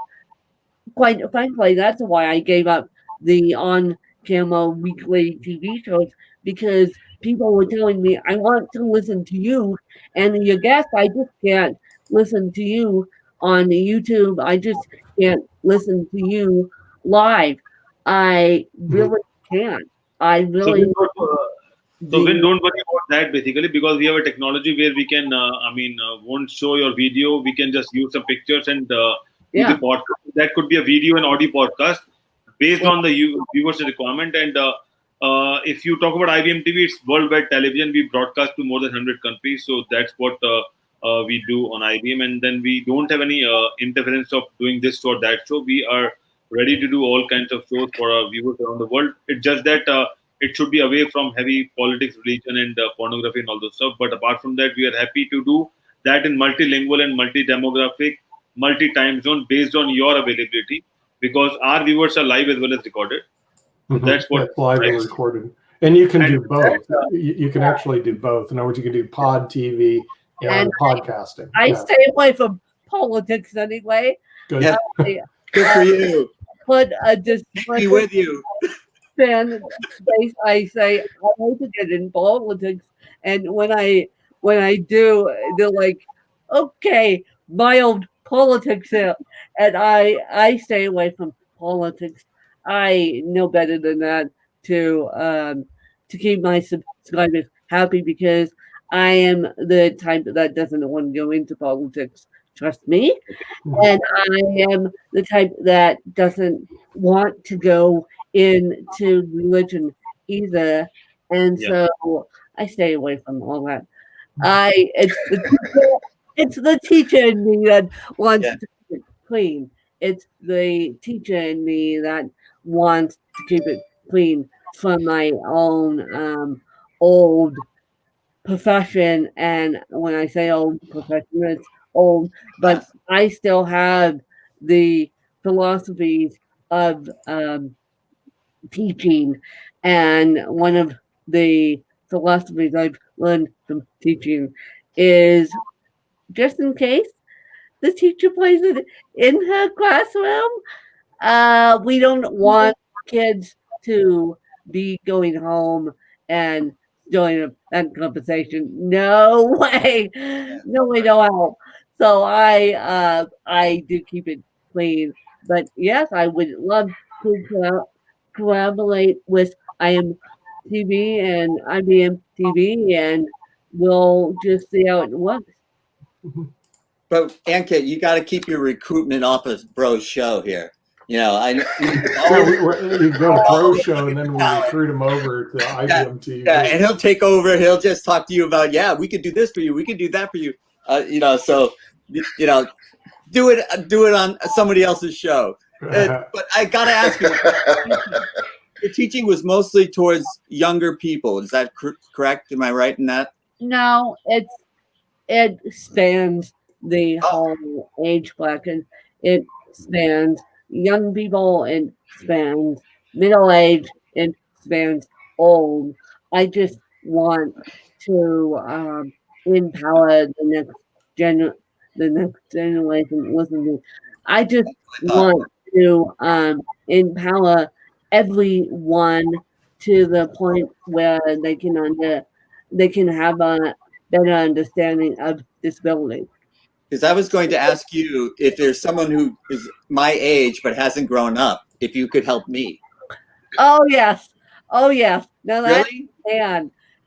Quite frankly, that's why I gave up the on-camera weekly TV shows because people were telling me I want to listen to you, and your guest, I just can't listen to you on YouTube. I just can't listen to you live. I really can't. I So, really Vin, the don't worry about that basically because we have a technology where we can, won't show your video. We can just use some pictures and do yeah. the podcast. That could be a video and audio podcast based on the viewers' requirement. And if you talk about IBM TV, it's worldwide television. We broadcast to more than 100 countries. So that's what we do on IBM. And then we don't have any interference of doing this or that show. We are ready to do all kinds of shows for our viewers around the world. It's just that it should be away from heavy politics, religion, and pornography and all those stuff. But apart from that, we are happy to do that in multilingual and multi-demographic, multi-time zone based on your availability because our viewers are live as well as recorded. So that's what live and recorded. And you can do both. that, You can actually do both. In other words, you can do pod TV and podcasting. I stay away from politics anyway. Good. Yeah. Good for you. But Be with you. then I say I hate to get in politics, and when I do, they're like, okay, mild politics here, and I stay away from politics. I know better than that to keep my subscribers happy because I am the type that doesn't want to go into politics. Trust me, and I am the type that doesn't want to go into religion either, and Yeah. so I stay away from all that. It's the teacher in me that wants Yeah. to keep it clean. It's the teacher in me that wants to keep it clean from my own old profession. And when I say old profession, it's old, but I still have the philosophies of teaching. And one of the philosophies I've learned from teaching is just in case the teacher plays it in her classroom, we don't want kids to be going home and join that conversation. No way, no way, no how. So I do keep it clean. But yes, I would love to collaborate with IMTV and IBM TV, and we'll just see how it works. But Ankit, you got to keep your recruitment off of Bro's show here. You know, I you go to Pro Show and then we recruit him over to IBM TV. Yeah, and he'll take over. He'll just talk to you about, yeah, we could do this for you. We could do that for you. So do it on somebody else's show. But I got to ask you, your teaching was mostly towards younger people. Is that correct? Am I right in that? No, it spans the whole age bracket. It spans young people, it spans middle age, it spans old. I just want to empower the next generation listening. I just want to empower everyone to the point where they can have a better understanding of disability. Because I was going to ask you if there's someone who is my age but hasn't grown up, if you could help me. Oh yes. Now that Really?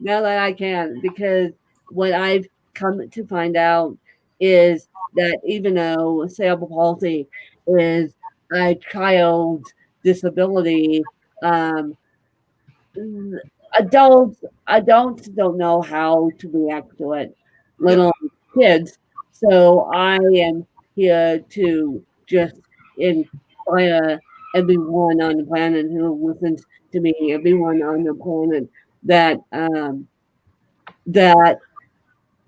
now that I can, because what I've come to find out is that even though cerebral palsy is a child's disability, adults don't know how to react to it, little kids. So I am here to just inspire everyone on the planet who listens to me, everyone on the planet that that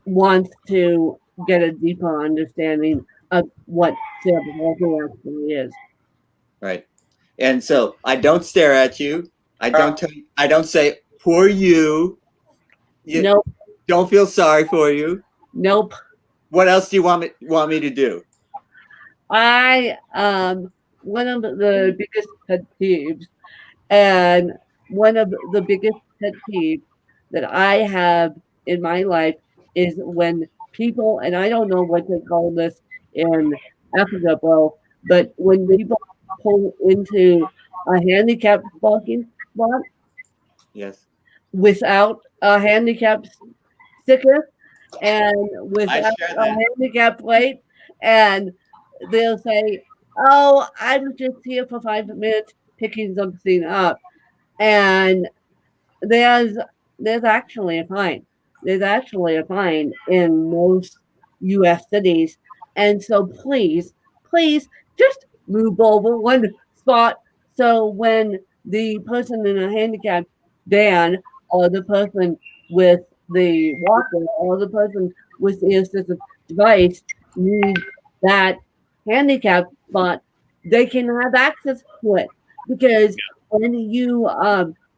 wants to get a deeper understanding of what cerebral actually is. Right. And so I don't stare at you. I Uh, don't say poor you. You Nope, don't feel sorry for you. nope. What else do you want me to do? I one of the biggest pet peeves, and one of the biggest pet peeves that I have in my life is when people, and I don't know what they call this in Africa, bro, but when people pull into a handicapped parking spot Yes. without a handicap sticker and I without share a that. handicap plate, and they'll say, "Oh, I'm just here for 5 minutes picking something up," and there's there's actually a fine. There's actually a fine in most U.S. cities, and so please, just move over one spot so when the person in a handicap van or the person with the walker or the person with the assistive device needs that handicap spot, they can have access to it because when you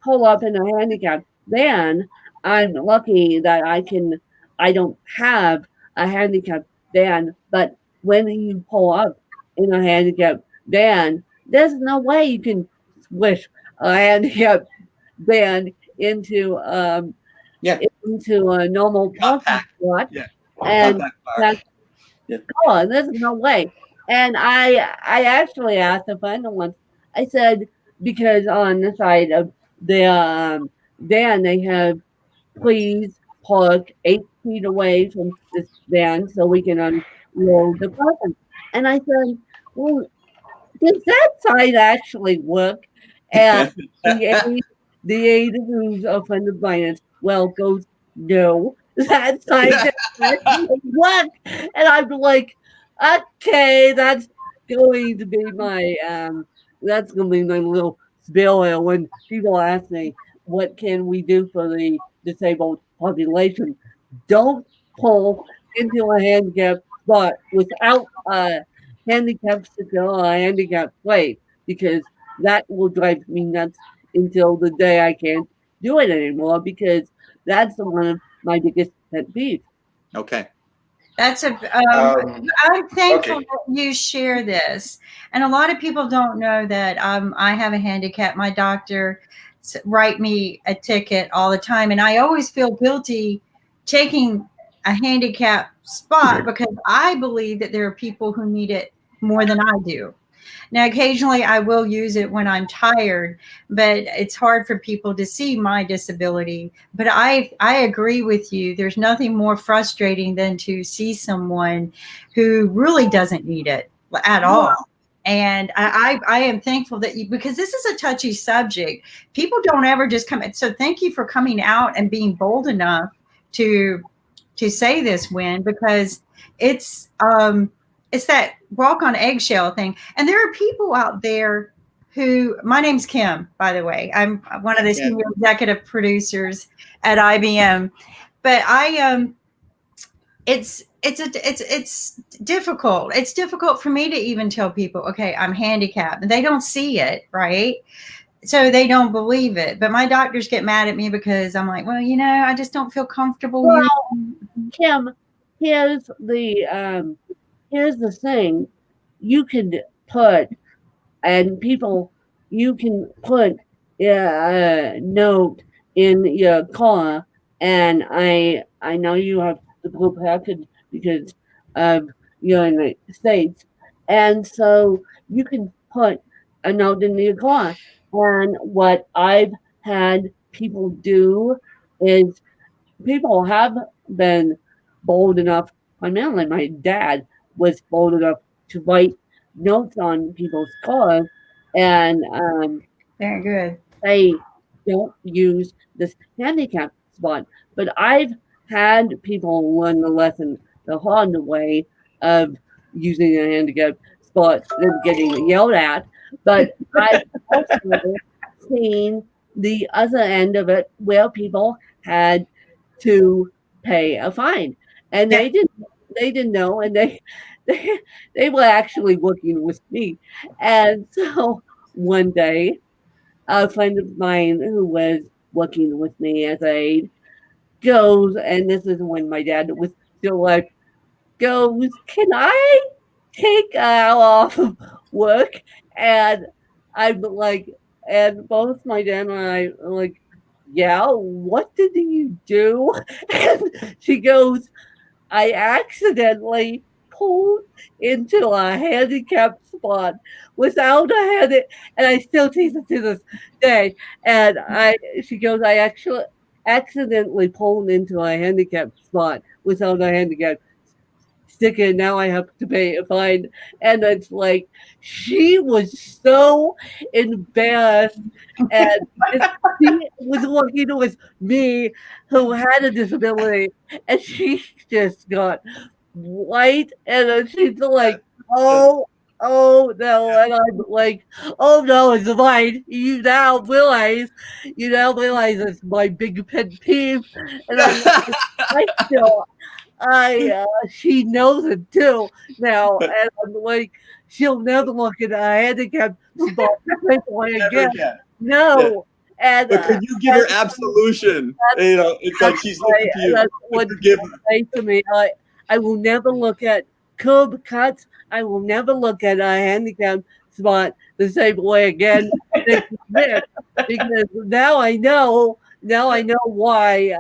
pull up in a handicap van, I'm lucky that I don't have a handicap van, but when you pull up in a handicap van, there's no way you can squish a handicap van Yeah. into a normal parking Compact. lot. Yeah. And Compact that's park. Yeah. oh, there's no way. And I actually asked a friend once. I said because on the side of the van they have please park 8 feet away from this van so we can unload the person. And I said, well, does that sign actually work? And the aide who's a friend of mine as well goes, no, that sign doesn't actually work. And I'm like, okay, that's going to be my little spiel when people ask me, what can we do for the disabled population? Don't pull into a handicap spot without a handicap sticker or a handicap plate because that will drive me nuts until the day I can't do it anymore because that's one of my biggest pet peeves. Okay. That's um, I'm thankful okay. that you share this. And a lot of people don't know that I have a handicap. My doctor write me a ticket all the time, and I always feel guilty taking a handicap spot because I believe that there are people who need it more than I do. Now, occasionally I will use it when I'm tired, but it's hard for people to see my disability. But I agree with you. There's nothing more frustrating than to see someone who really doesn't need it at all. And I am thankful that you, because this is a touchy subject. People don't ever just come. So thank you for coming out and being bold enough to say this, Win, because it's that walk on eggshell thing. And there are people out there who, my name's Kim, by the way. I'm one of the senior executive producers at IBM. But it's difficult. It's difficult for me to even tell people, okay, I'm handicapped. And they don't see it, right? So they don't believe it. But my doctors get mad at me because I'm like, well, I just don't feel comfortable. Well, Kim, here's the thing. You can put and people, you can put a note in your car, and I know you have the blue package because of you're in the States, and so you can put a note in your car. And what I've had people do is people have been bold enough, primarily my dad was bold enough to write notes on people's cars and very good. say, don't use this handicap spot. But I've had people learn the lesson the hard way of using a handicap spot and getting yelled at. But I've also seen the other end of it where people had to pay a fine, and Yeah. they didn't know, and they they were actually working with me, and so one day a friend of mine who was working with me as aide goes, and this is when my dad was still alive, goes, "Can I take an hour off of work?" And I'm like, and both my dad and I are like, "Yeah, what did you do?" And she goes, "I accidentally pulled into a handicapped spot without a and I still tease it to this day. And she goes, "I actually accidentally pulled into a handicapped spot without a handicap sticker, and now I have to pay a fine." And it's like she was so embarrassed, and she was working with me who had a disability, and she just got white, and then she's like, "Oh no," and I'm like, "Oh no, it's fine. You now realize it's my big pet peeve," and I'm like, I still she knows it too now, and I'm like, she'll never look at a handicapped spot the same way Never again. again. No, and But could you give her absolution? You know, it's like she's looking to you that's to what forgive people her. say to me. I will never look at curb cuts. I will never look at a handicapped spot the same way again. This is it. Because now I know. Now I know why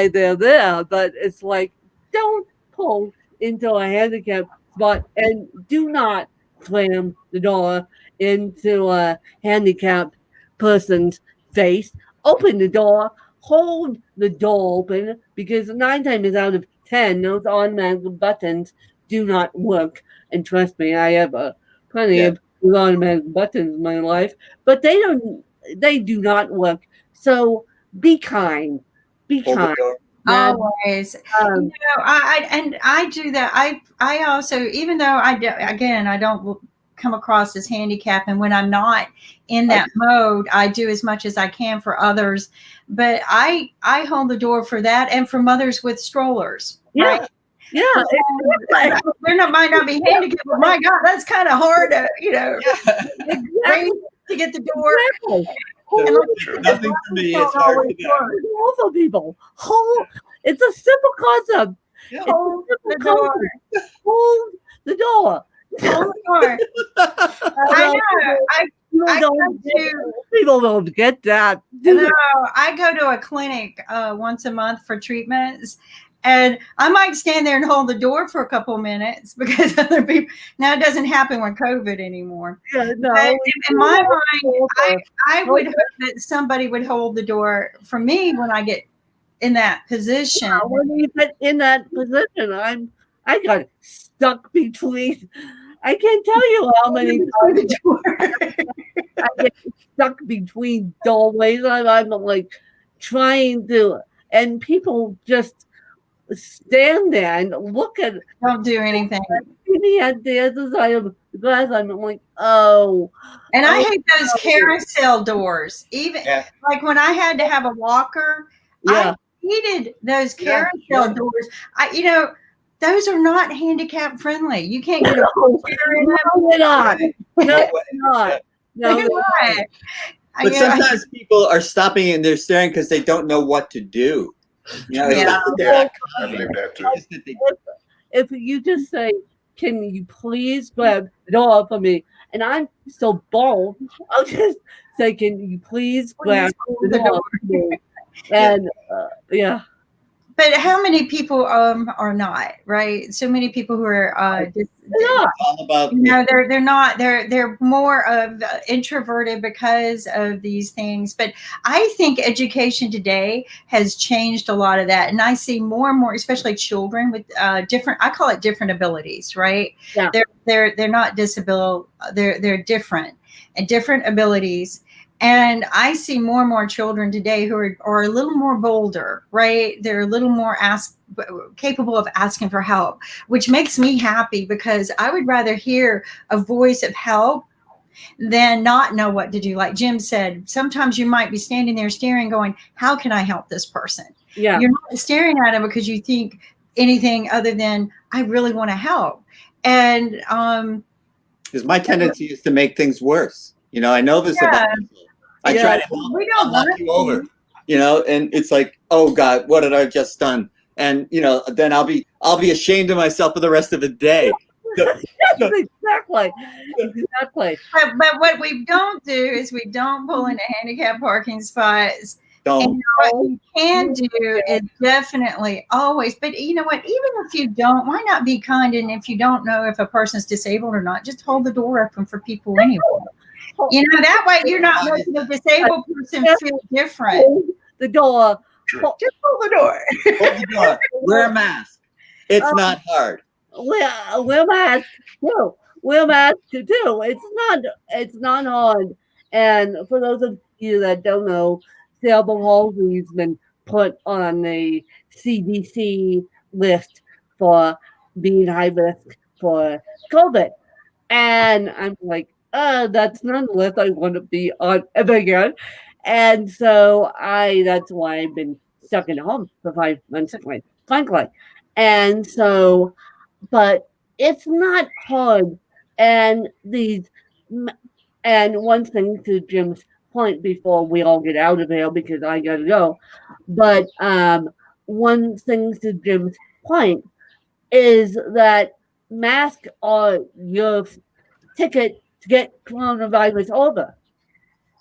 they're there. But it's like, don't pull into a handicapped spot, and do not slam the door into a handicapped person's face. Open the door, hold the door open, because 9 times out of 10, those automatic buttons do not work. And trust me, I have plenty Yeah. of automatic buttons in my life, but they do not work. So be kind. Be Hold the kind. door. Not, Always. um, I do that. I also, even though again, I don't come across as handicapped, and when I'm not in that mode, I do as much as I can for others. But I hold the door for that, and for mothers with strollers. yeah. Right? Yeah. They're not might not be handicapped, but my God, that's kind of hard to raise to get the door. Exactly. And like, True. Nothing for me. It's hard for them. For people. It's a simple concept. Yeah. It's a hold the simple door. concept. Hold the door. Hold the door. I know. People don't get that. No, I go to a clinic once a month for treatments, and I might stand there and hold the door for a couple of minutes because other people. Now it doesn't happen with COVID anymore. Yeah, no. But in my mind, I would hope that somebody would hold the door for me when I get in that position. When you get in that position, I got stuck between. I can't tell you how many times I get stuck between doorways. I'm like trying to, and people just stand there and look at Don't do anything. me at the other side of the glass. I'm like, oh. And I hate those carousel doors. Even like when I had to have a walker, I hated those carousel doors. Those are not handicap friendly. You can't get a chair in them. No, they're not. No, they're not. No, They're not. But sometimes people are stopping and they're staring because they don't know what to do. You know, it's not that they're not I believe that too. it's that they- if you just say, "Can you please grab the door for me?" And I'm so bold, I'll just say, "Can you please grab the door for me?" And yeah. But how many people are not, right? So many people who are all about they're not, they're more of introverted because of these things. But I think education today has changed a lot of that, and I see more and more, especially children with different, I call it different abilities, right? Yeah. They're not disability, they're different and different abilities. And I see more and more children today who are a little more bolder, right? They're a little more capable of asking for help, which makes me happy because I would rather hear a voice of help than not know what to do. Like Jim said, sometimes you might be standing there staring, going, how can I help this person? Yeah. You're not staring at them because you think anything other than, I really want to help. And because my tendency is to make things worse. You know, I know this about myself. I try to help, we I'll don't knock want you over. You know, and it's like, oh God, what had I just done? And you know, then I'll be ashamed of myself for the rest of the day. Exactly. But what we don't do is we don't pull into handicap parking spots. Don't. And what you can do is definitely always, but you know what, even if you don't, why not be kind? And if you don't know if a person's disabled or not, just hold the door open for people anyway. You know, that way you're not making a disabled person feel different. Hold the door. Just hold the door. Hold the door. Wear a mask. It's not hard. Wear mask too. Wear mask too. It's not hard. And for those of you that don't know, cerebral palsy's been put on the CDC list for being high risk for COVID. And I'm like, that's not a list I want to be on ever again. And so that's why I've been stuck in home for 5 months, frankly. And so, but it's not hard. And and one thing to Jim's point before we all get out of here because I gotta go. But one thing to Jim's point is that masks are your ticket to get coronavirus over.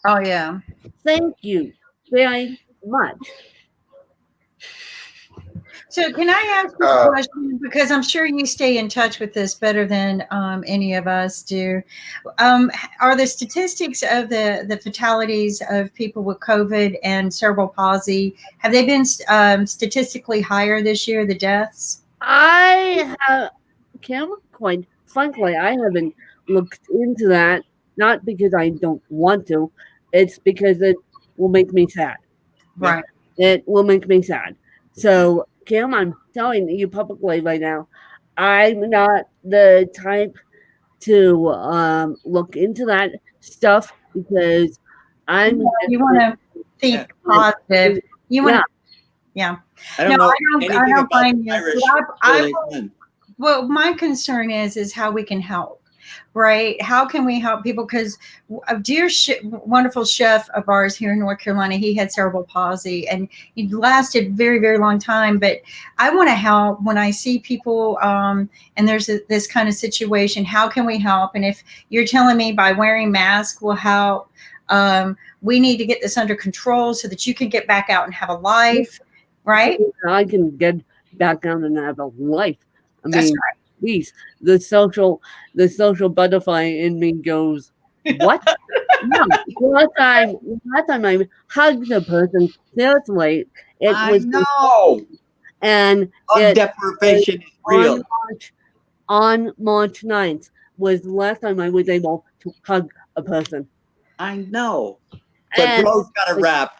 Oh, yeah. Thank you very much. So can I ask you a question? Because I'm sure you stay in touch with this better than any of us do. Are the statistics of the fatalities of people with COVID and cerebral palsy, have they been statistically higher this year, the deaths? Quite frankly, I haven't looked into that, not because I don't want to, it's because it will make me sad. Right. It will make me sad. So, Kim, I'm telling you publicly right now, I'm not the type to look into that stuff because I'm. You want to think positive. You want to. Yeah. I don't know. I don't blame you. Irish well, my concern is how we can help. Right? How can we help people? Because a dear, wonderful chef of ours here in North Carolina, he had cerebral palsy and he lasted very, very long time. But I want to help when I see people and there's this kind of situation. How can we help? And if you're telling me by wearing masks will help, we need to get this under control so that you can get back out and have a life. Right? I can get back out and have a life. I That's mean, right. Please, the social butterfly in me goes, what? No, last time I hugged a person, seriously, it was know. And deprivation is real. On March 9th was the last time I was able to hug a person. I know. But bro's got to wrap.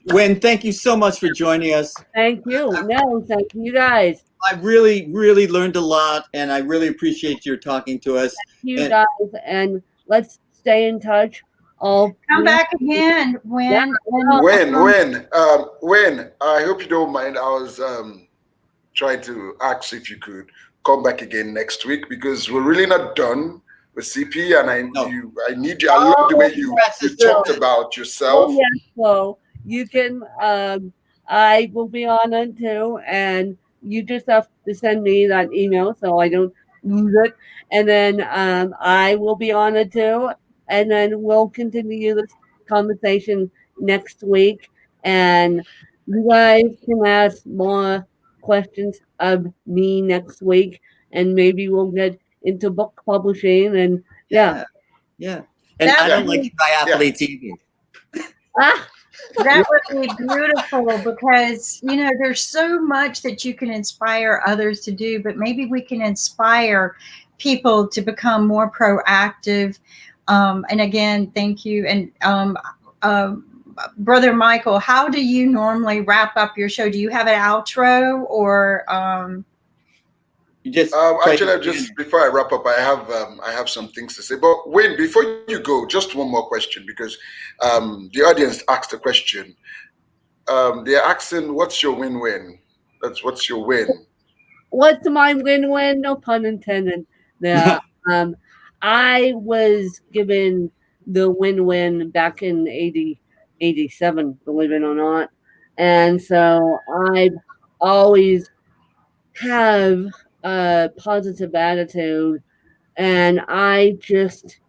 Wen, thank you so much for joining us. Thank you. No, thank you guys. I really, really learned a lot, and I really appreciate your talking to us. Thank you guys, and let's stay in touch. Come back again, Wen. Wen, I hope you don't mind. I was trying to ask if you could come back again next week because we're really not done with CP, and I need you. I love the way you talked about yourself. Oh, yes, so you can. I will be honored too, and you just have to send me that email so I don't lose it, and then I will be honored too, and then we'll continue this conversation next week, and you guys can ask more questions of me next week, and maybe we'll get into book publishing, and yeah. And I don't like triathletes either. That would be beautiful because, you know, there's so much that you can inspire others to do, but maybe we can inspire people to become more proactive. And again, thank you. And Brother Michael, how do you normally wrap up your show? Do you have an outro or? You just Actually, just before I wrap up, I have some things to say. But Wayne, before you go, just one more question because the audience asked a question. They're asking, "What's your win-win?" What's your win? What's my win-win? No pun intended. Yeah. I was given the win-win back in 87, believe it or not. And so I always have a positive attitude, and I just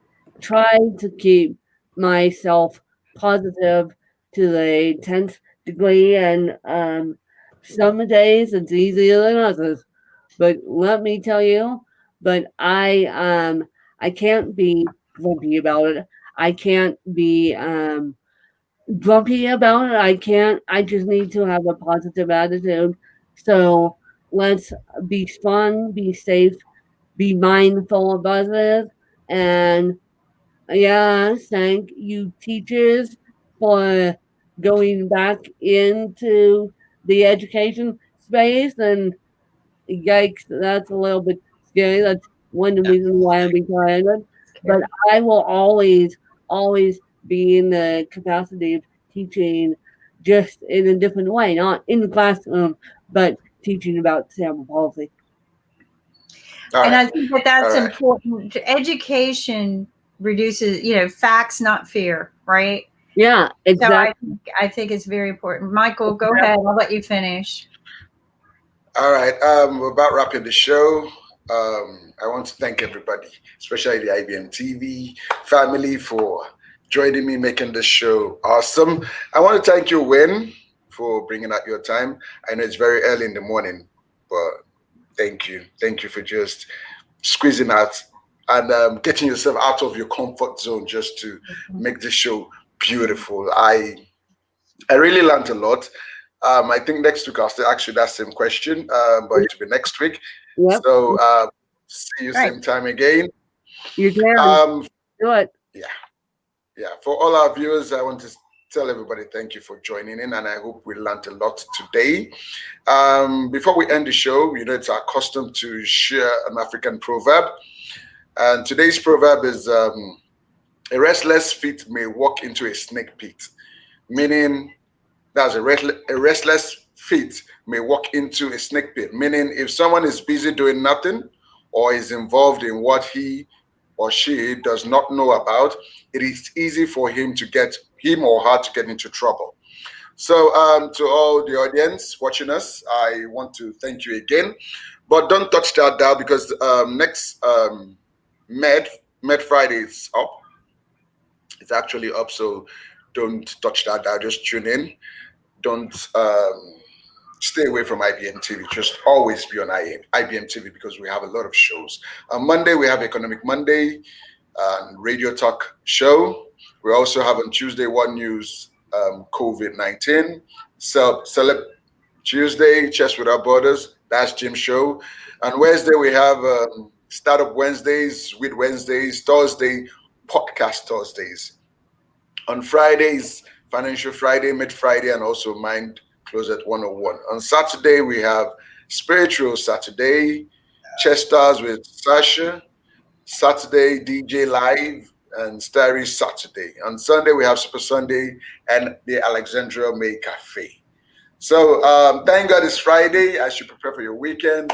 try to keep myself positive to the 10th degree, and some days it's easier than others. But let me tell you, but I can't be grumpy about it. I can't be grumpy about it. I can't. I just need to have a positive attitude. So let's be fun, be safe, be mindful of others, and yeah, thank you, teachers, for going back into the education space. And yikes, that's a little bit scary. That's one of the reasons why I'm retired. But I will always be in the capacity of teaching, just in a different way, not in the classroom, but teaching about cerebral palsy. And I think that's important. Education reduces, facts, not fear, right? Yeah, exactly. So I think it's very important. Michael, go ahead. I'll let you finish. All right. We're about wrapping the show. I want to thank everybody, especially the IBM TV family, for joining me making this show awesome. I want to thank you, Wayne, for bringing out your time. I know it's very early in the morning, but thank you. Thank you for just squeezing out and getting yourself out of your comfort zone just to make this show beautiful. I really learned a lot. I think next week I'll still ask you that same question, but it will be next week. Yep. So see you same time again. You can do it. Yeah. For all our viewers, I want to tell everybody thank you for joining in, and I hope we learned a lot today. Before we end the show, it's our custom to share an African proverb, and today's proverb is a restless feet may walk into a snake pit, meaning that's a restless feet may walk into a snake pit, meaning if someone is busy doing nothing or is involved in what he or she does not know about, it is easy for him or her to get into trouble. So to all the audience watching us, I want to thank you again. But don't touch that dial because next Med Friday is up. It's actually up, so don't touch that dial. Just tune in. Don't stay away from IBM TV. Just always be on IBM TV because we have a lot of shows. On Monday, we have Economic Monday and Radio Talk show. We also have on Tuesday, One News COVID-19. Celeb Tuesday, Chess Without Borders. That's Jim's show. On Wednesday, we have Startup Wednesdays, With Wednesdays, Thursday, Podcast Thursdays. On Fridays, Financial Friday, Mid Friday, and also Mind Closet 101. On Saturday, we have Spiritual Saturday, Chess Stars with Sasha, Saturday, DJ Live, and Starry Saturday. On Sunday, we have Super Sunday and the Alexandria May Cafe. So thank God it's Friday as you prepare for your weekend.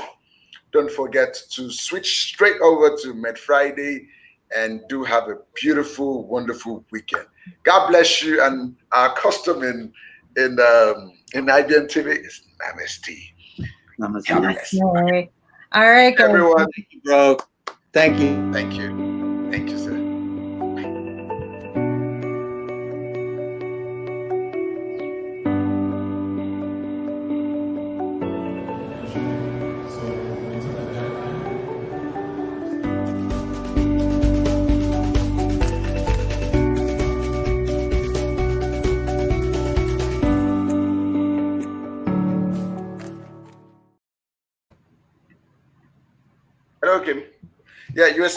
Don't forget to switch straight over to Med Friday and do have a beautiful, wonderful weekend. God bless you. And our custom in IBM TV is Namaste. Namaste. God bless you. All right, guys. Everyone. Thank you, bro. Thank you. Thank you. Thank you, sir. Hello, Kim. Yeah, you were saying.